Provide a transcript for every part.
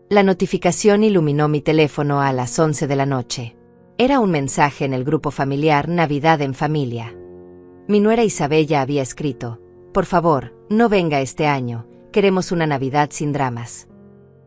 La notificación iluminó mi teléfono a las 11 de la noche. Era un mensaje en el grupo familiar Navidad en Familia. Mi nuera Isabella había escrito: por favor, no venga este año, queremos una Navidad sin dramas.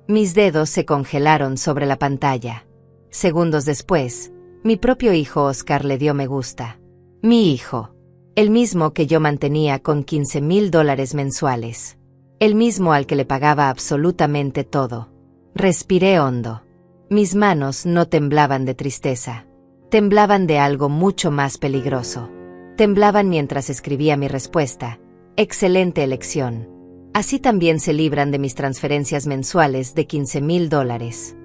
Mis dedos se congelaron sobre la pantalla. Segundos después, mi propio hijo Oscar le dio me gusta. Mi hijo. El mismo que yo mantenía con $15,000 mensuales. El mismo al que le pagaba absolutamente todo. Respiré hondo. Mis manos no temblaban de tristeza. Temblaban de algo mucho más peligroso. Temblaban mientras escribía mi respuesta. Excelente elección. Así también se libran de mis transferencias mensuales de $15,000.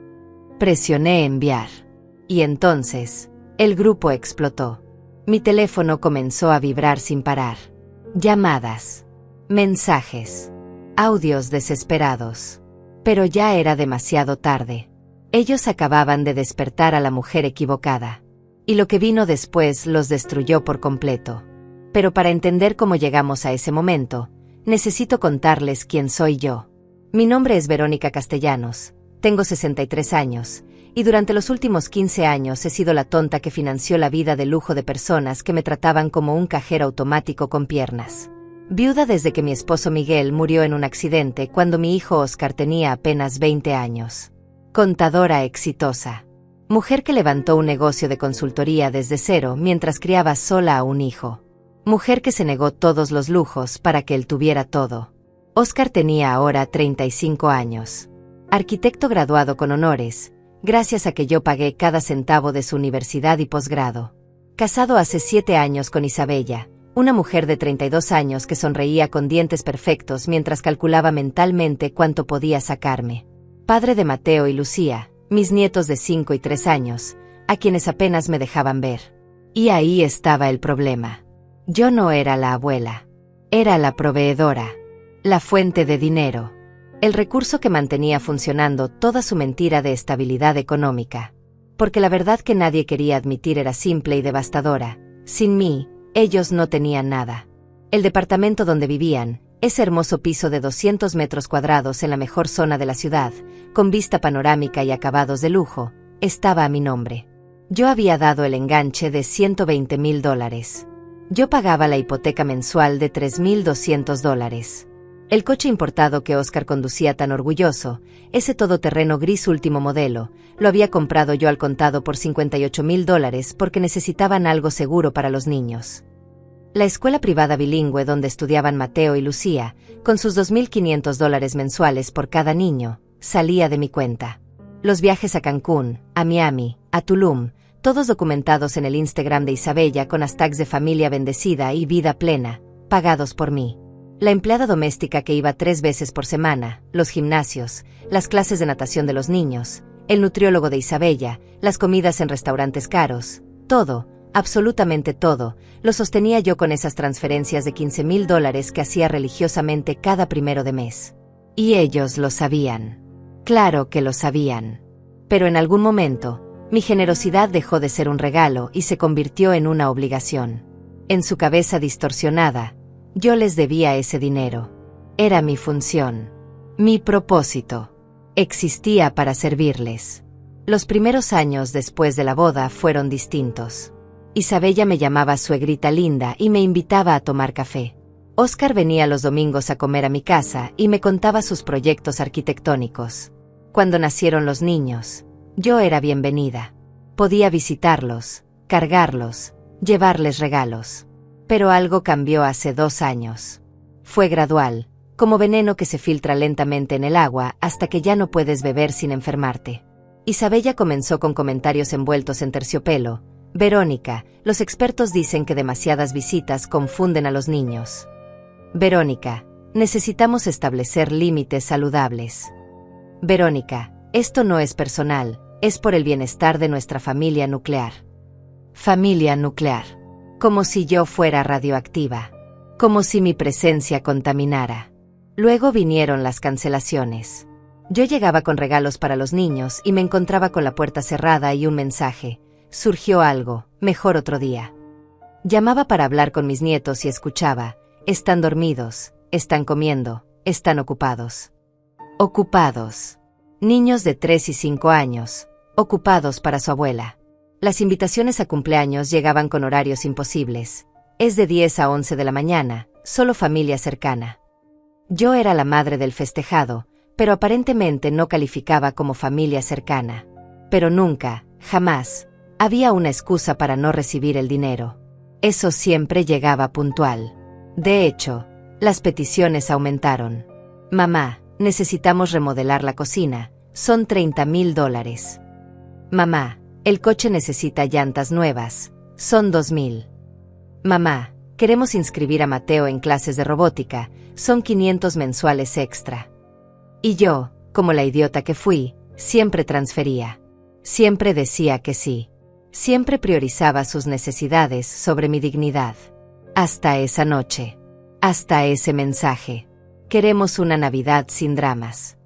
Presioné enviar. Y entonces, el grupo explotó. Mi teléfono comenzó a vibrar sin parar. Llamadas. Mensajes. Audios desesperados. Pero ya era demasiado tarde. Ellos acababan de despertar a la mujer equivocada. Y lo que vino después los destruyó por completo. Pero para entender cómo llegamos a ese momento, necesito contarles quién soy yo. Mi nombre es Verónica Castellanos, tengo 63 años, y durante los últimos 15 años he sido la tonta que financió la vida de lujo de personas que me trataban como un cajero automático con piernas. Viuda desde que mi esposo Miguel murió en un accidente cuando mi hijo Oscar tenía apenas 20 años. Contadora exitosa. Mujer que levantó un negocio de consultoría desde cero mientras criaba sola a un hijo. Mujer que se negó todos los lujos para que él tuviera todo. Oscar tenía ahora 35 años. Arquitecto graduado con honores, gracias a que yo pagué cada centavo de su universidad y posgrado. Casado hace 7 años con Isabella, una mujer de 32 años que sonreía con dientes perfectos mientras calculaba mentalmente cuánto podía sacarme. Padre de Mateo y Lucía, mis nietos de 5 y 3 años, a quienes apenas me dejaban ver. Y ahí estaba el problema. Yo no era la abuela. Era la proveedora. La fuente de dinero. El recurso que mantenía funcionando toda su mentira de estabilidad económica. Porque la verdad que nadie quería admitir era simple y devastadora. Sin mí, ellos no tenían nada. El departamento donde vivían, ese hermoso piso de 200 metros cuadrados en la mejor zona de la ciudad, con vista panorámica y acabados de lujo, estaba a mi nombre. Yo había dado el enganche de $120,000. Yo pagaba la hipoteca mensual de $3,200. El coche importado que Oscar conducía tan orgulloso, ese todoterreno gris último modelo, lo había comprado yo al contado por $58,000 porque necesitaban algo seguro para los niños. La escuela privada bilingüe donde estudiaban Mateo y Lucía, con sus $2,500 mensuales por cada niño, salía de mi cuenta. Los viajes a Cancún, a Miami, a Tulum, todos documentados en el Instagram de Isabella con hashtags de familia bendecida y vida plena, pagados por mí. La empleada doméstica que iba 3 veces por semana, los gimnasios, las clases de natación de los niños, el nutriólogo de Isabella, las comidas en restaurantes caros, todo, absolutamente todo, lo sostenía yo con esas transferencias de $15,000 que hacía religiosamente cada 1 de mes. Y ellos lo sabían. Claro que lo sabían. Pero en algún momento, mi generosidad dejó de ser un regalo y se convirtió en una obligación. En su cabeza distorsionada, yo les debía ese dinero. Era mi función. Mi propósito. Existía para servirles. Los primeros años después de la boda fueron distintos. Isabella me llamaba suegrita linda y me invitaba a tomar café. Oscar venía los domingos a comer a mi casa y me contaba sus proyectos arquitectónicos. Cuando nacieron los niños, yo era bienvenida. Podía visitarlos, cargarlos, llevarles regalos. Pero algo cambió hace 2 años. Fue gradual, como veneno que se filtra lentamente en el agua hasta que ya no puedes beber sin enfermarte. Isabella comenzó con comentarios envueltos en terciopelo. Verónica, los expertos dicen que demasiadas visitas confunden a los niños. Verónica, necesitamos establecer límites saludables. Verónica, esto no es personal, es por el bienestar de nuestra familia nuclear. Familia nuclear. Como si yo fuera radioactiva. Como si mi presencia contaminara. Luego vinieron las cancelaciones. Yo llegaba con regalos para los niños y me encontraba con la puerta cerrada y un mensaje. Surgió algo, mejor otro día. Llamaba para hablar con mis nietos y escuchaba. Están dormidos, están comiendo, están ocupados. Ocupados. Niños de 3 y 5 años, ocupados para su abuela. Las invitaciones a cumpleaños llegaban con horarios imposibles. Es de 10 a 11 de la mañana, solo familia cercana. Yo era la madre del festejado, pero aparentemente no calificaba como familia cercana. Pero nunca, jamás, había una excusa para no recibir el dinero. Eso siempre llegaba puntual. De hecho, las peticiones aumentaron. Mamá, necesitamos remodelar la cocina, son $30,000. Mamá, el coche necesita llantas nuevas, son $2,000. Mamá, queremos inscribir a Mateo en clases de robótica, son 500 mensuales extra. Y yo, como la idiota que fui, siempre transfería. Siempre decía que sí. Siempre priorizaba sus necesidades sobre mi dignidad. Hasta esa noche. Hasta ese mensaje. Queremos una Navidad sin dramas.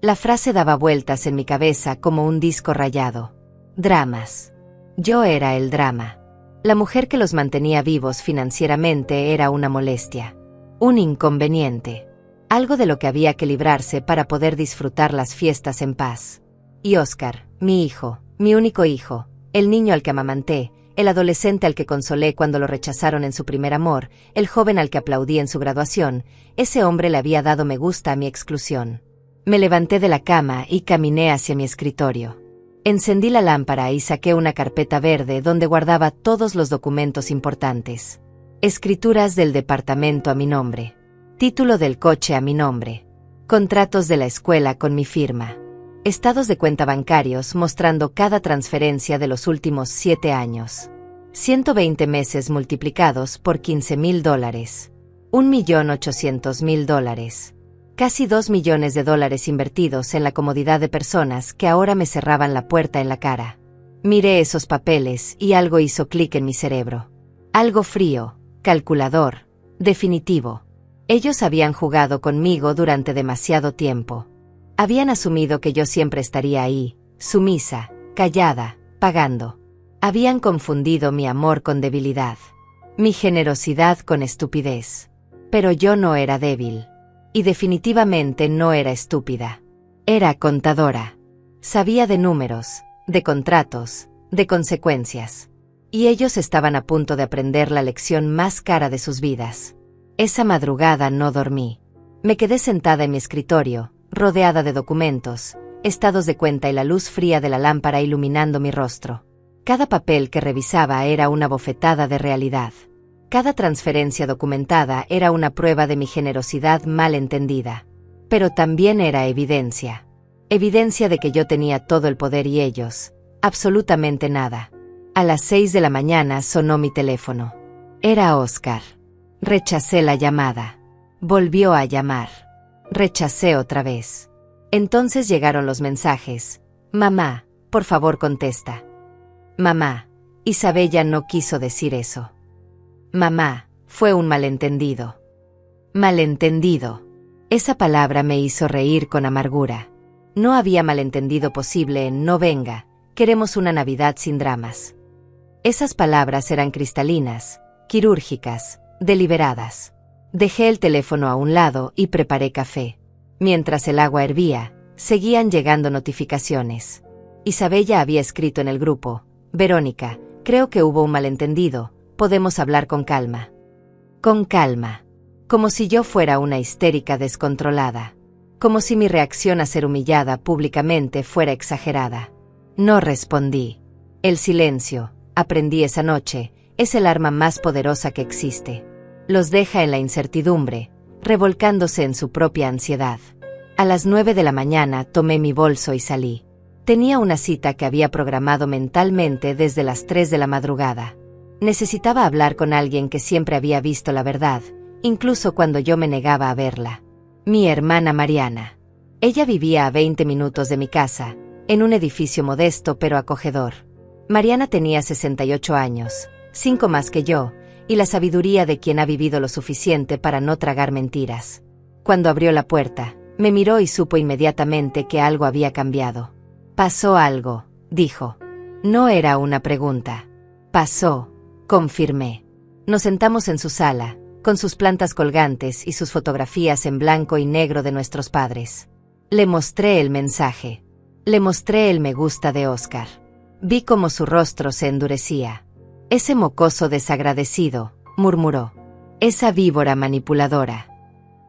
La frase daba vueltas en mi cabeza como un disco rayado. Dramas. Yo era el drama. La mujer que los mantenía vivos financieramente era una molestia. Un inconveniente. Algo de lo que había que librarse para poder disfrutar las fiestas en paz. Y Oscar, mi hijo, mi único hijo, el niño al que amamanté, el adolescente al que consolé cuando lo rechazaron en su primer amor, el joven al que aplaudí en su graduación, ese hombre le había dado me gusta a mi exclusión. Me levanté de la cama y caminé hacia mi escritorio. Encendí la lámpara y saqué una carpeta verde donde guardaba todos los documentos importantes. Escrituras del departamento a mi nombre. Título del coche a mi nombre. Contratos de la escuela con mi firma. Estados de cuenta bancarios mostrando cada transferencia de los últimos 7 años. 120 meses multiplicados por $15,000. $1,800,000. Casi $2 millones invertidos en la comodidad de personas que ahora me cerraban la puerta en la cara. Miré esos papeles y algo hizo clic en mi cerebro. Algo frío, calculador, definitivo. Ellos habían jugado conmigo durante demasiado tiempo. Habían asumido que yo siempre estaría ahí, sumisa, callada, pagando. Habían confundido mi amor con debilidad, mi generosidad con estupidez. Pero yo no era débil. Y definitivamente no era estúpida. Era contadora. Sabía de números, de contratos, de consecuencias. Y ellos estaban a punto de aprender la lección más cara de sus vidas. Esa madrugada no dormí. Me quedé sentada en mi escritorio, rodeada de documentos, estados de cuenta y la luz fría de la lámpara iluminando mi rostro. Cada papel que revisaba era una bofetada de realidad. Cada transferencia documentada era una prueba de mi generosidad mal entendida. Pero también era evidencia. Evidencia de que yo tenía todo el poder y ellos, absolutamente nada. A las 6 de la mañana sonó mi teléfono. Era Oscar. Rechacé la llamada. Volvió a llamar. Rechacé otra vez. Entonces llegaron los mensajes. Mamá, por favor contesta. Mamá, Isabella no quiso decir eso. Mamá, fue un malentendido. Malentendido. Esa palabra me hizo reír con amargura. No había malentendido posible en no venga, queremos una Navidad sin dramas. Esas palabras eran cristalinas, quirúrgicas, deliberadas. Dejé el teléfono a un lado y preparé café. Mientras el agua hervía, seguían llegando notificaciones. Isabella había escrito en el grupo: Verónica, creo que hubo un malentendido. Podemos hablar con calma. Con calma. Como si yo fuera una histérica descontrolada. Como si mi reacción a ser humillada públicamente fuera exagerada. No respondí. El silencio, aprendí esa noche, es el arma más poderosa que existe. Los deja en la incertidumbre, revolcándose en su propia ansiedad. A las 9 de la mañana tomé mi bolso y salí. Tenía una cita que había programado mentalmente desde las 3 de la madrugada. Necesitaba hablar con alguien que siempre había visto la verdad, incluso cuando yo me negaba a verla. Mi hermana Mariana. Ella vivía a 20 minutos de mi casa, en un edificio modesto pero acogedor. Mariana tenía 68 años, 5 más que yo, y la sabiduría de quien ha vivido lo suficiente para no tragar mentiras. Cuando abrió la puerta, me miró y supo inmediatamente que algo había cambiado. Pasó algo, dijo. No era una pregunta. Pasó. Confirmé. Nos sentamos en su sala, con sus plantas colgantes y sus fotografías en blanco y negro de nuestros padres. Le mostré el mensaje. Le mostré el me gusta de Oscar. Vi cómo su rostro se endurecía. Ese mocoso desagradecido, murmuró. Esa víbora manipuladora.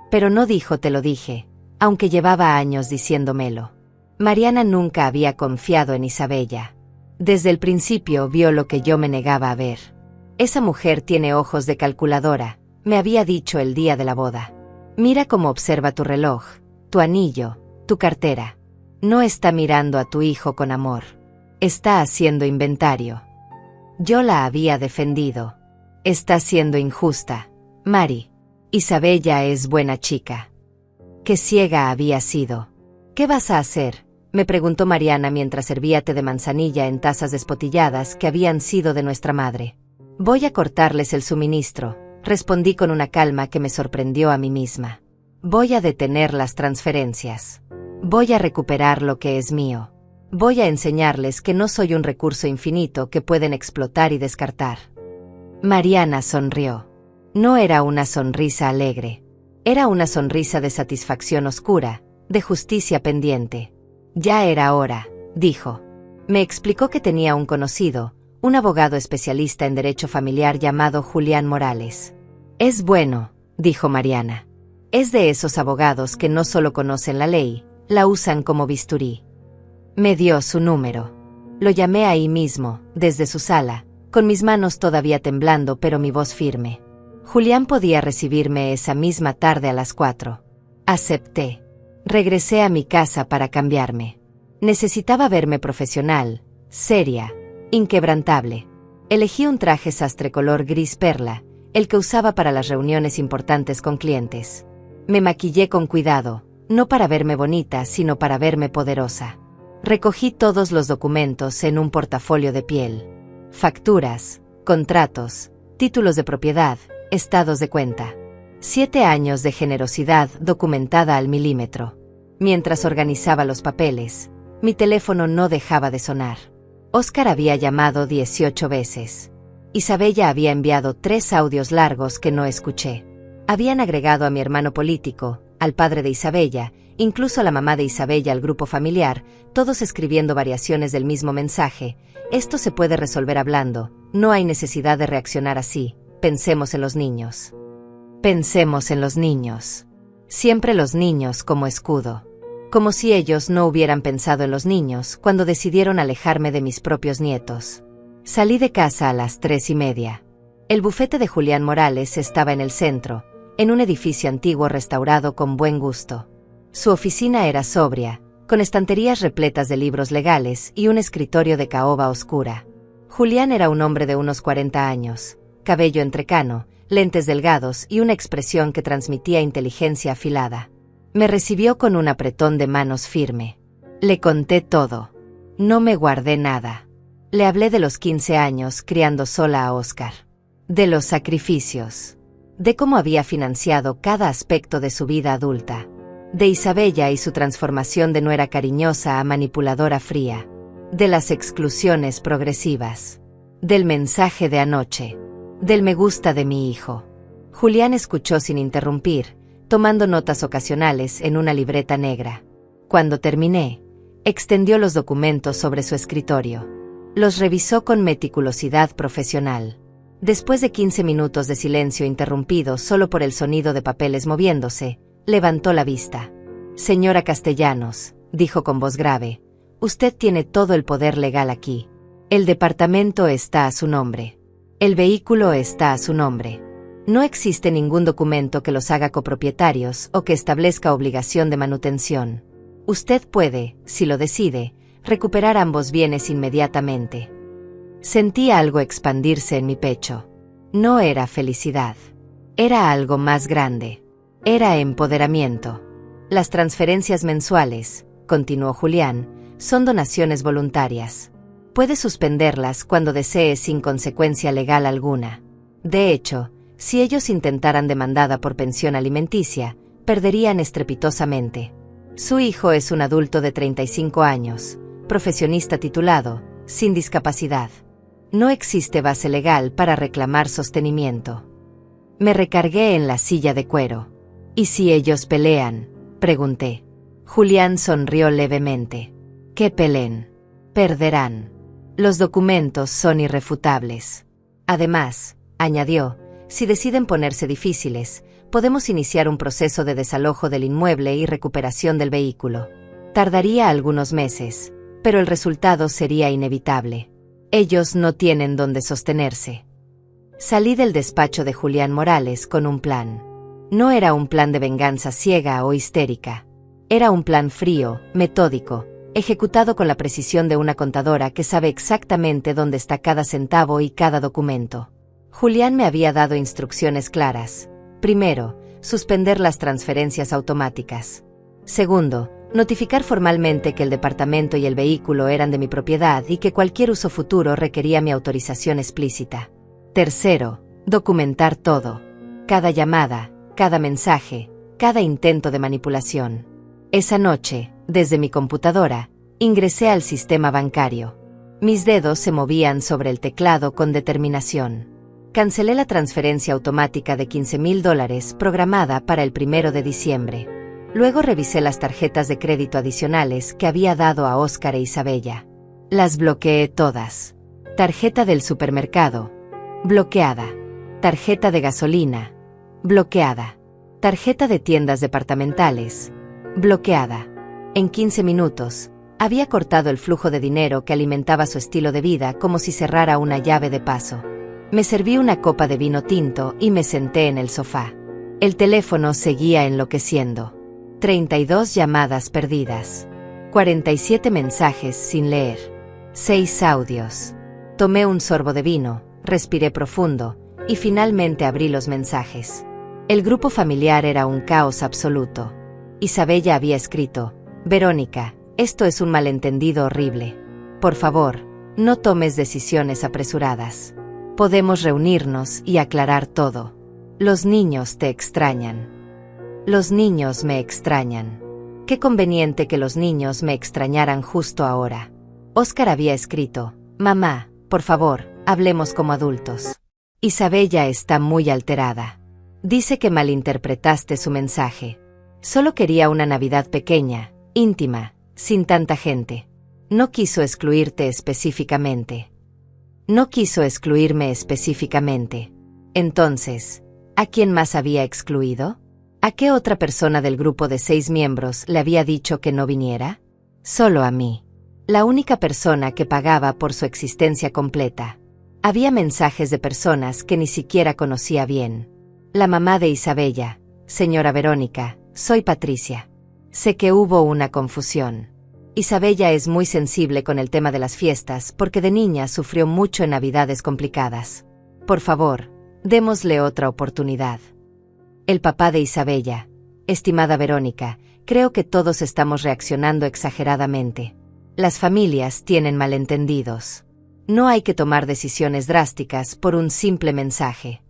Pero no dijo te lo dije, aunque llevaba años diciéndomelo. Mariana nunca había confiado en Isabella. Desde el principio vio lo que yo me negaba a ver. Esa mujer tiene ojos de calculadora, me había dicho el día de la boda. Mira cómo observa tu reloj, tu anillo, tu cartera. No está mirando a tu hijo con amor. Está haciendo inventario. Yo la había defendido. Está siendo injusta, Mari. Isabella es buena chica. Qué ciega había sido. ¿Qué vas a hacer?, me preguntó Mariana mientras servía té de manzanilla en tazas despotilladas que habían sido de nuestra madre. Voy a cortarles el suministro, respondí con una calma que me sorprendió a mí misma. Voy a detener las transferencias. Voy a recuperar lo que es mío. Voy a enseñarles que no soy un recurso infinito que pueden explotar y descartar. Mariana sonrió. No era una sonrisa alegre. Era una sonrisa de satisfacción oscura, de justicia pendiente. Ya era hora, dijo. Me explicó que tenía un conocido, un abogado especialista en derecho familiar llamado Julián Morales. Es bueno, dijo Mariana. Es de esos abogados que no solo conocen la ley, la usan como bisturí. Me dio su número. Lo llamé ahí mismo, desde su sala, con mis manos todavía temblando pero mi voz firme. Julián podía recibirme esa misma tarde a las 4. Acepté. Regresé a mi casa para cambiarme. Necesitaba verme profesional, seria, inquebrantable. Elegí un traje sastre color gris perla, el que usaba para las reuniones importantes con clientes. Me maquillé con cuidado, no para verme bonita, sino para verme poderosa. Recogí todos los documentos en un portafolio de piel. Facturas, contratos, títulos de propiedad, estados de cuenta. 7 años de generosidad documentada al milímetro. Mientras organizaba los papeles, mi teléfono no dejaba de sonar. Oscar había llamado 18 veces. Isabella había enviado 3 audios largos que no escuché. Habían agregado a mi hermano político, al padre de Isabella, incluso a la mamá de Isabella al grupo familiar, todos escribiendo variaciones del mismo mensaje. Esto se puede resolver hablando, no hay necesidad de reaccionar así. Pensemos en los niños. Pensemos en los niños. Siempre los niños como escudo. Como si ellos no hubieran pensado en los niños cuando decidieron alejarme de mis propios nietos. Salí de casa a las 3:30. El bufete de Julián Morales estaba en el centro, en un edificio antiguo restaurado con buen gusto. Su oficina era sobria, con estanterías repletas de libros legales y un escritorio de caoba oscura. Julián era un hombre de unos 40 años, cabello entrecano, lentes delgados y una expresión que transmitía inteligencia afilada. Me recibió con un apretón de manos firme. Le conté todo. No me guardé nada. Le hablé de los 15 años criando sola a Oscar. De los sacrificios. De cómo había financiado cada aspecto de su vida adulta. De Isabella y su transformación de nuera cariñosa a manipuladora fría. De las exclusiones progresivas. Del mensaje de anoche. Del me gusta de mi hijo. Julián escuchó sin interrumpir, tomando notas ocasionales en una libreta negra. Cuando terminé, extendió los documentos sobre su escritorio. Los revisó con meticulosidad profesional. Después de 15 minutos de silencio interrumpido solo por el sonido de papeles moviéndose, levantó la vista. Señora Castellanos, dijo con voz grave, usted tiene todo el poder legal aquí. El departamento está a su nombre. El vehículo está a su nombre. No existe ningún documento que los haga copropietarios o que establezca obligación de manutención. Usted puede, si lo decide, recuperar ambos bienes inmediatamente. Sentí algo expandirse en mi pecho. No era felicidad. Era algo más grande. Era empoderamiento. Las transferencias mensuales, continuó Julián, son donaciones voluntarias. Puede suspenderlas cuando desee sin consecuencia legal alguna. De hecho, si ellos intentaran demandada por pensión alimenticia, perderían estrepitosamente. Su hijo es un adulto de 35 años, profesionista titulado, sin discapacidad. No existe base legal para reclamar sostenimiento. Me recargué en la silla de cuero. ¿Y si ellos pelean?, pregunté. Julián sonrió levemente. ¿Qué peleen? Perderán. Los documentos son irrefutables. Además, añadió, si deciden ponerse difíciles, podemos iniciar un proceso de desalojo del inmueble y recuperación del vehículo. Tardaría algunos meses, pero el resultado sería inevitable. Ellos no tienen dónde sostenerse. Salí del despacho de Julián Morales con un plan. No era un plan de venganza ciega o histérica. Era un plan frío, metódico, ejecutado con la precisión de una contadora que sabe exactamente dónde está cada centavo y cada documento. Julián me había dado instrucciones claras. Primero, suspender las transferencias automáticas. Segundo, notificar formalmente que el departamento y el vehículo eran de mi propiedad y que cualquier uso futuro requería mi autorización explícita. Tercero, documentar todo. Cada llamada, cada mensaje, cada intento de manipulación. Esa noche, desde mi computadora, ingresé al sistema bancario. Mis dedos se movían sobre el teclado con determinación. Cancelé la transferencia automática de $15,000 programada para el 1 de diciembre. Luego revisé las tarjetas de crédito adicionales que había dado a Óscar e Isabella. Las bloqueé todas. Tarjeta del supermercado, bloqueada. Tarjeta de gasolina, bloqueada. Tarjeta de tiendas departamentales, bloqueada. En 15 minutos, había cortado el flujo de dinero que alimentaba su estilo de vida como si cerrara una llave de paso. Me serví una copa de vino tinto y me senté en el sofá. El teléfono seguía enloqueciendo. 32 llamadas perdidas. 47 mensajes sin leer. 6 audios. Tomé un sorbo de vino, respiré profundo, y finalmente abrí los mensajes. El grupo familiar era un caos absoluto. Isabella había escrito: Verónica, esto es un malentendido horrible. Por favor, no tomes decisiones apresuradas. Podemos reunirnos y aclarar todo. Los niños te extrañan. Los niños me extrañan. Qué conveniente que los niños me extrañaran justo ahora. Óscar había escrito: Mamá, por favor, hablemos como adultos. Isabella está muy alterada. Dice que malinterpretaste su mensaje. Solo quería una Navidad pequeña, íntima, sin tanta gente. No quiso excluirte específicamente. No quiso excluirme específicamente. Entonces, ¿a quién más había excluido? ¿A qué otra persona del grupo de 6 miembros le había dicho que no viniera? Solo a mí. La única persona que pagaba por su existencia completa. Había mensajes de personas que ni siquiera conocía bien. La mamá de Isabella: Señora Verónica, soy Patricia. Sé que hubo una confusión. Isabella es muy sensible con el tema de las fiestas porque de niña sufrió mucho en Navidades complicadas. Por favor, démosle otra oportunidad. El papá de Isabella: Estimada Verónica, creo que todos estamos reaccionando exageradamente. Las familias tienen malentendidos. No hay que tomar decisiones drásticas por un simple mensaje.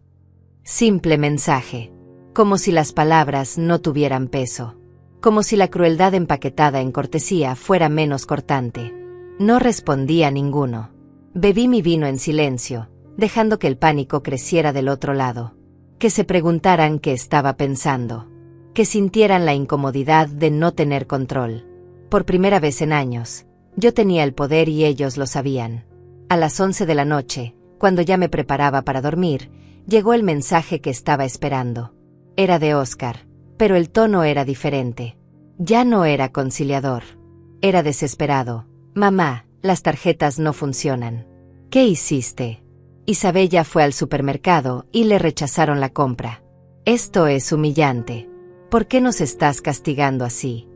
Simple mensaje. Como si las palabras no tuvieran peso. Como si la crueldad empaquetada en cortesía fuera menos cortante. No respondí a ninguno. Bebí mi vino en silencio, dejando que el pánico creciera del otro lado. Que se preguntaran qué estaba pensando. Que sintieran la incomodidad de no tener control. Por primera vez en años, yo tenía el poder y ellos lo sabían. A las 11 de la noche, cuando ya me preparaba para dormir, llegó el mensaje que estaba esperando. Era de Óscar, pero el tono era diferente. Ya no era conciliador. Era desesperado. Mamá, las tarjetas no funcionan. ¿Qué hiciste? Isabella fue al supermercado y le rechazaron la compra. Esto es humillante. ¿Por qué nos estás castigando así?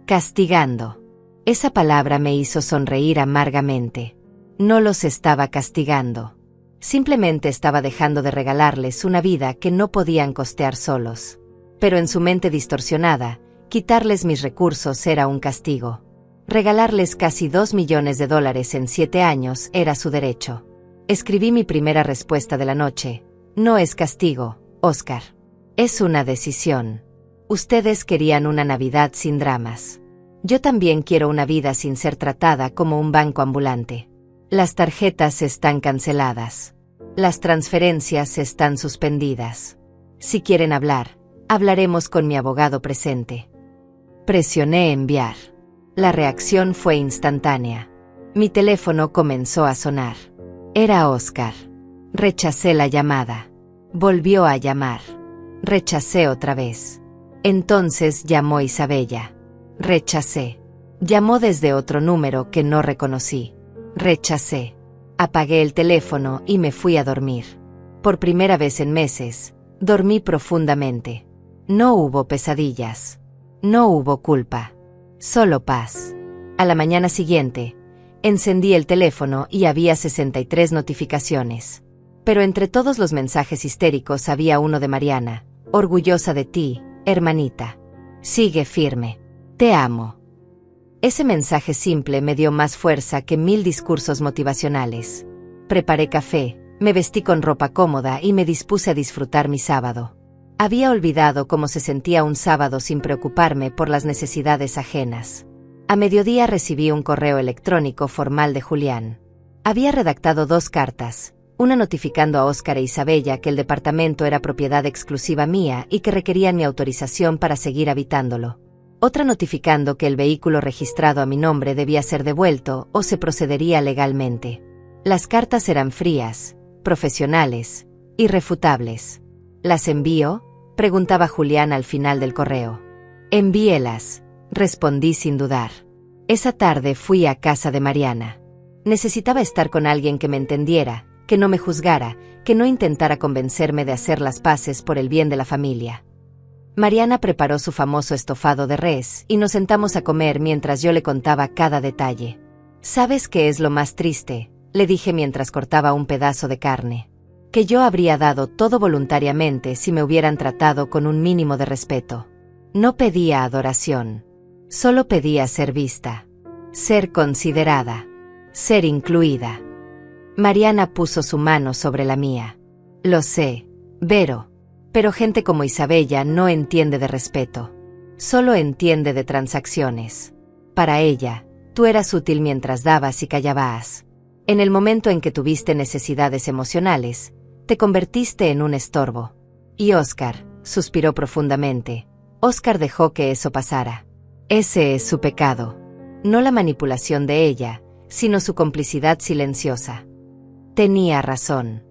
Castigando. Esa palabra me hizo sonreír amargamente. No los estaba castigando. Simplemente estaba dejando de regalarles una vida que no podían costear solos. Pero en su mente distorsionada, quitarles mis recursos era un castigo. Regalarles casi $2 millones en 7 años era su derecho. Escribí mi primera respuesta de la noche. No es castigo, Óscar. Es una decisión. Ustedes querían una Navidad sin dramas. Yo también quiero una vida sin ser tratada como un banco ambulante. Las tarjetas están canceladas. Las transferencias están suspendidas. Si quieren hablar, hablaremos con mi abogado presente. Presioné enviar. La reacción fue instantánea. Mi teléfono comenzó a sonar. Era Oscar. Rechacé la llamada. Volvió a llamar. Rechacé otra vez. Entonces llamó Isabella. Rechacé. Llamó desde otro número que no reconocí. Rechacé. Apagué el teléfono y me fui a dormir. Por primera vez en meses, dormí profundamente. No hubo pesadillas. No hubo culpa. Solo paz. A la mañana siguiente, encendí el teléfono y había 63 notificaciones. Pero entre todos los mensajes histéricos había uno de Mariana. Orgullosa de ti, hermanita. Sigue firme. Te amo. Ese mensaje simple me dio más fuerza que 1000 discursos motivacionales. Preparé café, me vestí con ropa cómoda y me dispuse a disfrutar mi sábado. Había olvidado cómo se sentía un sábado sin preocuparme por las necesidades ajenas. A mediodía recibí un correo electrónico formal de Julián. Había redactado 2 cartas, una notificando a Óscar e Isabella que el departamento era propiedad exclusiva mía y que requerían mi autorización para seguir habitándolo. Otra notificando que el vehículo registrado a mi nombre debía ser devuelto o se procedería legalmente. Las cartas eran frías, profesionales, irrefutables. ¿Las envío?, preguntaba Julián al final del correo. Envíelas, respondí sin dudar. Esa tarde fui a casa de Mariana. Necesitaba estar con alguien que me entendiera, que no me juzgara, que no intentara convencerme de hacer las paces por el bien de la familia. Mariana preparó su famoso estofado de res y nos sentamos a comer mientras yo le contaba cada detalle. ¿Sabes qué es lo más triste?, le dije mientras cortaba un pedazo de carne. Que yo habría dado todo voluntariamente si me hubieran tratado con un mínimo de respeto. No pedía adoración. Solo pedía ser vista. Ser considerada. Ser incluida. Mariana puso su mano sobre la mía. Lo sé, Vero. Pero gente como Isabella no entiende de respeto. Solo entiende de transacciones. Para ella, tú eras útil mientras dabas y callabas. En el momento en que tuviste necesidades emocionales, te convertiste en un estorbo. Y Óscar, suspiró profundamente. Óscar dejó que eso pasara. Ese es su pecado. No la manipulación de ella, sino su complicidad silenciosa. Tenía razón.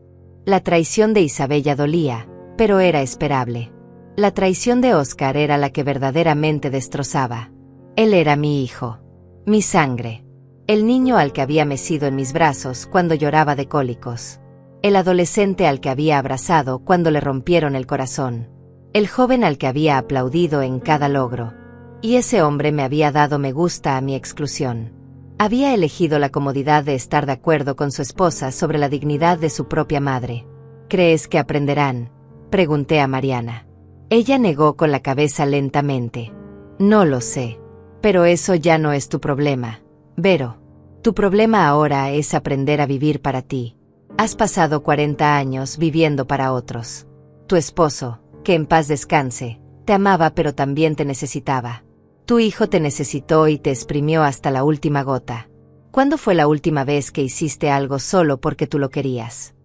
La traición de Isabella dolía, pero era esperable. La traición de Óscar era la que verdaderamente destrozaba. Él era mi hijo. Mi sangre. El niño al que había mecido en mis brazos cuando lloraba de cólicos. El adolescente al que había abrazado cuando le rompieron el corazón. El joven al que había aplaudido en cada logro. Y ese hombre me había dado me gusta a mi exclusión. Había elegido la comodidad de estar de acuerdo con su esposa sobre la dignidad de su propia madre. ¿Crees que aprenderán?, pregunté a Mariana. Ella negó con la cabeza lentamente. No lo sé. Pero eso ya no es tu problema, Vero. Tu problema ahora es aprender a vivir para ti. Has pasado 40 años viviendo para otros. Tu esposo, que en paz descanse, te amaba pero también te necesitaba. Tu hijo te necesitó y te exprimió hasta la última gota. ¿Cuándo fue la última vez que hiciste algo solo porque tú lo querías?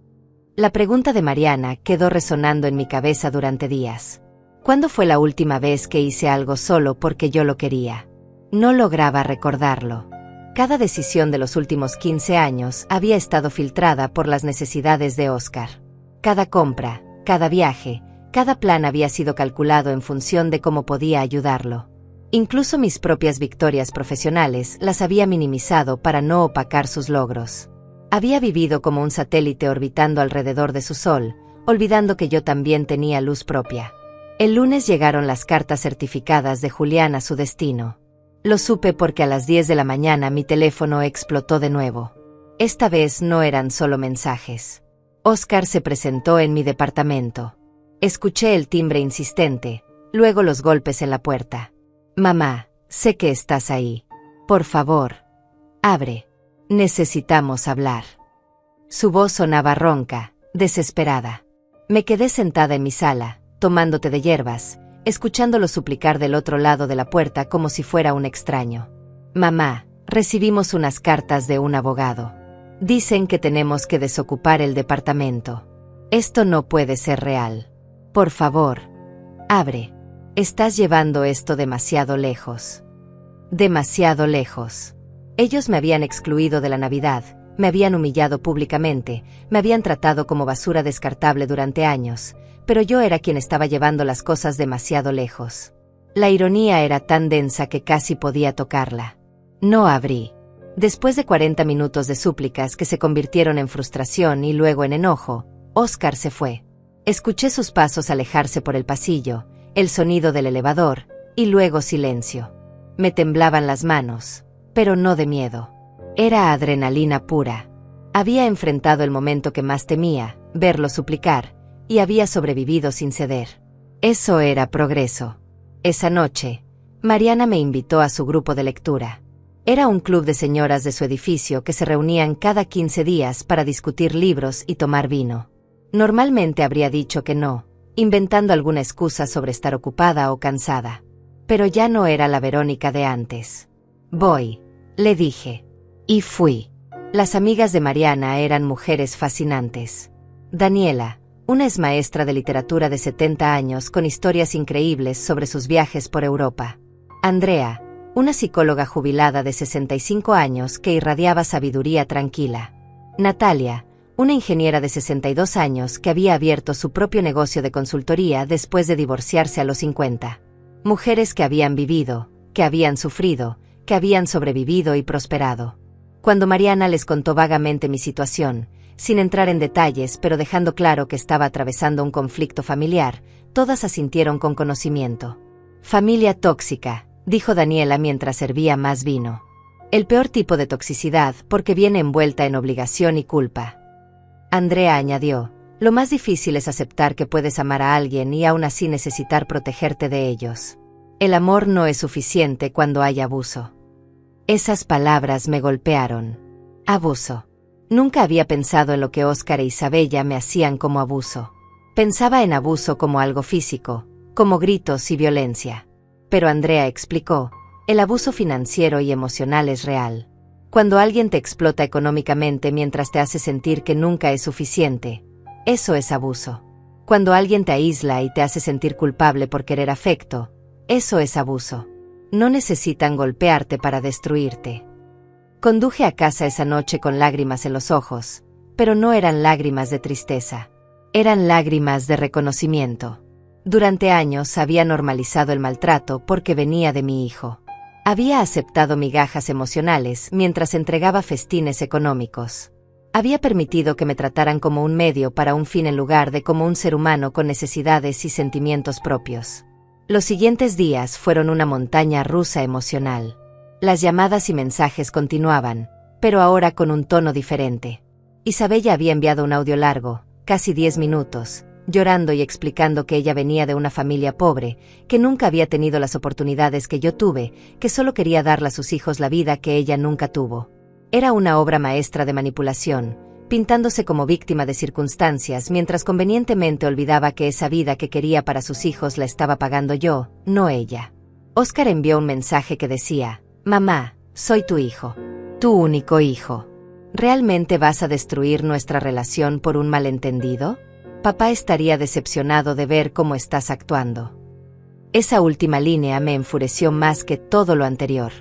La pregunta de Mariana quedó resonando en mi cabeza durante días. ¿Cuándo fue la última vez que hice algo solo porque yo lo quería? No lograba recordarlo. Cada decisión de los últimos 15 años había estado filtrada por las necesidades de Óscar. Cada compra, cada viaje, cada plan había sido calculado en función de cómo podía ayudarlo. Incluso mis propias victorias profesionales las había minimizado para no opacar sus logros. Había vivido como un satélite orbitando alrededor de su sol, olvidando que yo también tenía luz propia. El lunes llegaron las cartas certificadas de Julián a su destino. Lo supe porque a las 10 de la mañana mi teléfono explotó de nuevo. Esta vez no eran solo mensajes. Óscar se presentó en mi departamento. Escuché el timbre insistente, luego los golpes en la puerta. Mamá, sé que estás ahí. Por favor, abre. Necesitamos hablar. Su voz sonaba ronca, desesperada. Me quedé sentada en mi sala, tomando té de hierbas, escuchándolo suplicar del otro lado de la puerta como si fuera un extraño. Mamá, recibimos unas cartas de un abogado. Dicen que tenemos que desocupar el departamento. Esto no puede ser real. Por favor, abre. Estás llevando esto demasiado lejos. Demasiado lejos. Ellos me habían excluido de la Navidad, me habían humillado públicamente, me habían tratado como basura descartable durante años, pero yo era quien estaba llevando las cosas demasiado lejos. La ironía era tan densa que casi podía tocarla. No abrí. Después de 40 minutos de súplicas que se convirtieron en frustración y luego en enojo, Oscar se fue. Escuché sus pasos alejarse por el pasillo, el sonido del elevador, y luego silencio. Me temblaban las manos, pero no de miedo. Era adrenalina pura. Había enfrentado el momento que más temía, verlo suplicar, y había sobrevivido sin ceder. Eso era progreso. Esa noche, Mariana me invitó a su grupo de lectura. Era un club de señoras de su edificio que se reunían cada 15 días para discutir libros y tomar vino. Normalmente habría dicho que no, inventando alguna excusa sobre estar ocupada o cansada. Pero ya no era la Verónica de antes. Voy, le dije. Y fui. Las amigas de Mariana eran mujeres fascinantes. Daniela, una exmaestra de literatura de 70 años con historias increíbles sobre sus viajes por Europa. Andrea, una psicóloga jubilada de 65 años que irradiaba sabiduría tranquila. Natalia, una ingeniera de 62 años que había abierto su propio negocio de consultoría después de divorciarse a los 50. Mujeres que habían vivido, que habían sufrido, que habían sobrevivido y prosperado. Cuando Mariana les contó vagamente mi situación, sin entrar en detalles pero dejando claro que estaba atravesando un conflicto familiar, todas asintieron con conocimiento. Familia tóxica, dijo Daniela mientras servía más vino. El peor tipo de toxicidad porque viene envuelta en obligación y culpa. Andrea añadió, lo más difícil es aceptar que puedes amar a alguien y aún así necesitar protegerte de ellos. El amor no es suficiente cuando hay abuso. Esas palabras me golpearon. Abuso. Nunca había pensado en lo que Óscar e Isabella me hacían como abuso. Pensaba en abuso como algo físico, como gritos y violencia. Pero Andrea explicó, el abuso financiero y emocional es real. Cuando alguien te explota económicamente mientras te hace sentir que nunca es suficiente, eso es abuso. Cuando alguien te aísla y te hace sentir culpable por querer afecto, eso es abuso. No necesitan golpearte para destruirte. Conduje a casa esa noche con lágrimas en los ojos, pero no eran lágrimas de tristeza. Eran lágrimas de reconocimiento. Durante años había normalizado el maltrato porque venía de mi hijo. Había aceptado migajas emocionales mientras entregaba festines económicos. Había permitido que me trataran como un medio para un fin en lugar de como un ser humano con necesidades y sentimientos propios. Los siguientes días fueron una montaña rusa emocional. Las llamadas y mensajes continuaban, pero ahora con un tono diferente. Isabella había enviado un audio largo, casi 10 minutos, llorando y explicando que ella venía de una familia pobre, que nunca había tenido las oportunidades que yo tuve, que solo quería darle a sus hijos la vida que ella nunca tuvo. Era una obra maestra de manipulación, pintándose como víctima de circunstancias mientras convenientemente olvidaba que esa vida que quería para sus hijos la estaba pagando yo, no ella. Óscar envió un mensaje que decía, «Mamá, soy tu hijo. Tu único hijo. ¿Realmente vas a destruir nuestra relación por un malentendido? Papá estaría decepcionado de ver cómo estás actuando». Esa última línea me enfureció más que todo lo anterior.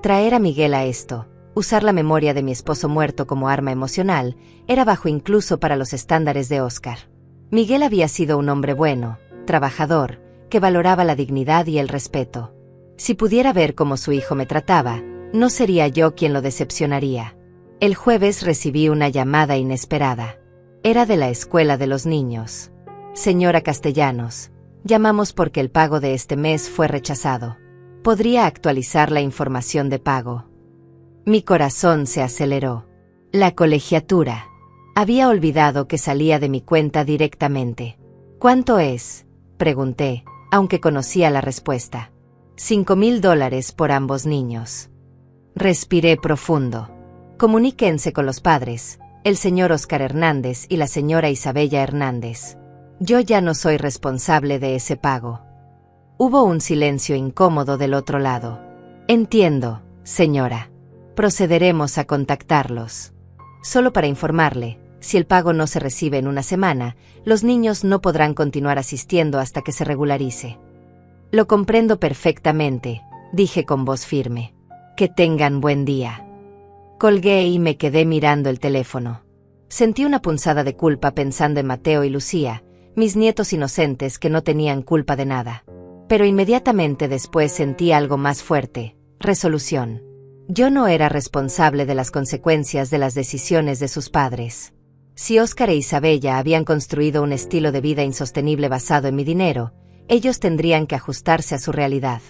Traer a Miguel a esto, usar la memoria de mi esposo muerto como arma emocional, era bajo incluso para los estándares de Óscar. Miguel había sido un hombre bueno, trabajador, que valoraba la dignidad y el respeto. Si pudiera ver cómo su hijo me trataba, no sería yo quien lo decepcionaría. El jueves recibí una llamada inesperada. Era de la escuela de los niños. Señora Castellanos, llamamos porque el pago de este mes fue rechazado. ¿Podría actualizar la información de pago? Mi corazón se aceleró. La colegiatura. Había olvidado que salía de mi cuenta directamente. ¿Cuánto es?, pregunté, aunque conocía la respuesta. $5,000 por ambos niños. Respiré profundo. Comuníquense con los padres, el señor Óscar Hernández y la señora Isabella Hernández. Yo ya no soy responsable de ese pago. Hubo un silencio incómodo del otro lado. Entiendo, señora. Procederemos a contactarlos. Solo para informarle, si el pago no se recibe en una semana, los niños no podrán continuar asistiendo hasta que se regularice. Lo comprendo perfectamente, dije con voz firme. Que tengan buen día. Colgué y me quedé mirando el teléfono. Sentí una punzada de culpa pensando en Mateo y Lucía, mis nietos inocentes que no tenían culpa de nada. Pero inmediatamente después sentí algo más fuerte: resolución. Yo no era responsable de las consecuencias de las decisiones de sus padres. Si Óscar e Isabella habían construido un estilo de vida insostenible basado en mi dinero, ellos tendrían que ajustarse a su realidad.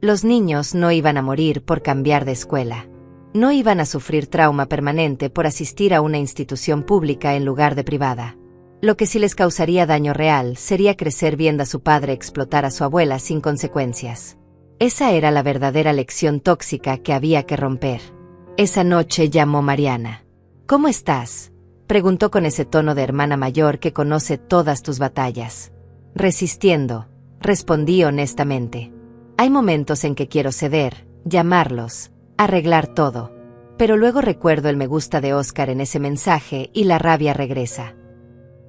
Los niños no iban a morir por cambiar de escuela. No iban a sufrir trauma permanente por asistir a una institución pública en lugar de privada. Lo que sí les causaría daño real sería crecer viendo a su padre explotar a su abuela sin consecuencias. Esa era la verdadera lección tóxica que había que romper. Esa noche llamó Mariana. ¿Cómo estás?, preguntó con ese tono de hermana mayor que conoce todas tus batallas. Resistiendo, respondí honestamente. Hay momentos en que quiero ceder, llamarlos, arreglar todo. Pero luego recuerdo el me gusta de Óscar en ese mensaje y la rabia regresa.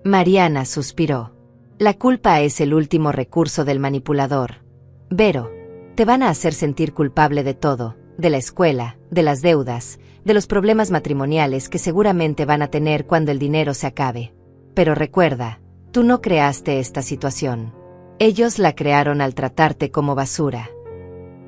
Mariana suspiró. La culpa es el último recurso del manipulador. Vero, te van a hacer sentir culpable de todo, de la escuela, de las deudas, de los problemas matrimoniales que seguramente van a tener cuando el dinero se acabe. Pero recuerda, tú no creaste esta situación. Ellos la crearon al tratarte como basura.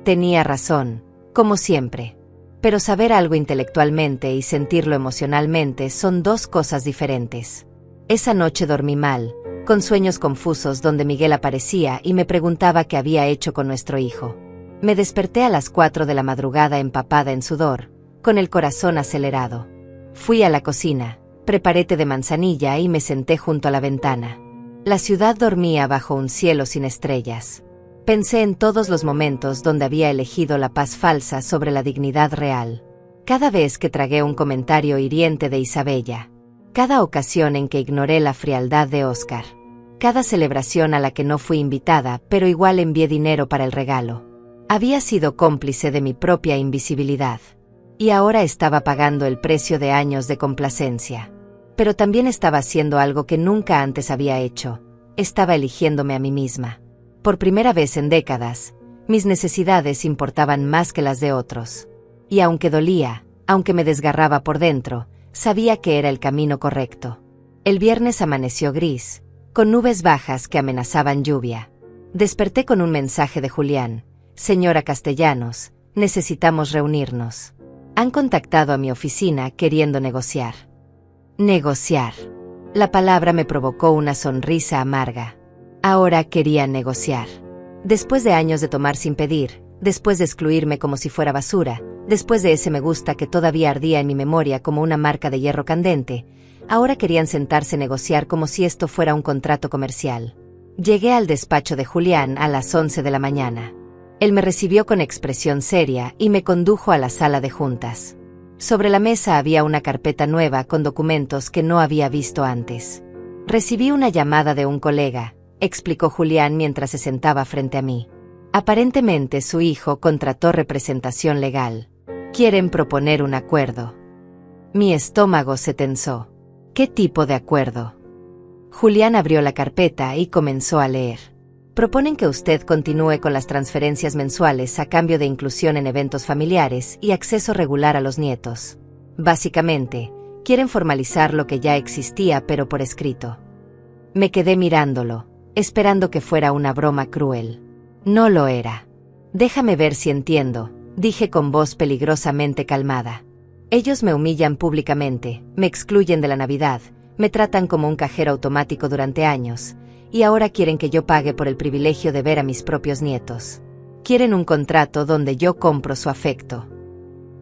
Tenía razón, como siempre. Pero saber algo intelectualmente y sentirlo emocionalmente son dos cosas diferentes. Esa noche dormí mal, con sueños confusos donde Miguel aparecía y me preguntaba qué había hecho con nuestro hijo. Me desperté a las 4 de la madrugada empapada en sudor, con el corazón acelerado. Fui a la cocina, preparé té de manzanilla y me senté junto a la ventana. La ciudad dormía bajo un cielo sin estrellas. Pensé en todos los momentos donde había elegido la paz falsa sobre la dignidad real. Cada vez que tragué un comentario hiriente de Isabella. Cada ocasión en que ignoré la frialdad de Óscar. Cada celebración a la que no fui invitada, pero igual envié dinero para el regalo. Había sido cómplice de mi propia invisibilidad. Y ahora estaba pagando el precio de años de complacencia. Pero también estaba haciendo algo que nunca antes había hecho. Estaba eligiéndome a mí misma. Por primera vez en décadas, mis necesidades importaban más que las de otros. Y aunque dolía, aunque me desgarraba por dentro, sabía que era el camino correcto. El viernes amaneció gris, con nubes bajas que amenazaban lluvia. Desperté con un mensaje de Julián. Señora Castellanos, necesitamos reunirnos. Han contactado a mi oficina queriendo negociar. Negociar. La palabra me provocó una sonrisa amarga. Ahora quería negociar. Después de años de tomar sin pedir, después de excluirme como si fuera basura, después de ese me gusta que todavía ardía en mi memoria como una marca de hierro candente, ahora querían sentarse a negociar como si esto fuera un contrato comercial. Llegué al despacho de Julián a las 11 de la mañana. Él me recibió con expresión seria y me condujo a la sala de juntas. Sobre la mesa había una carpeta nueva con documentos que no había visto antes. Recibí una llamada de un colega, explicó Julián mientras se sentaba frente a mí. Aparentemente su hijo contrató representación legal. Quieren proponer un acuerdo. Mi estómago se tensó. ¿Qué tipo de acuerdo? Julián abrió la carpeta y comenzó a leer. Proponen que usted continúe con las transferencias mensuales a cambio de inclusión en eventos familiares y acceso regular a los nietos. Básicamente, quieren formalizar lo que ya existía pero por escrito. Me quedé mirándolo, esperando que fuera una broma cruel. No lo era. Déjame ver si entiendo, dije con voz peligrosamente calmada. Ellos me humillan públicamente, me excluyen de la Navidad, me tratan como un cajero automático durante años, y ahora quieren que yo pague por el privilegio de ver a mis propios nietos. Quieren un contrato donde yo compro su afecto.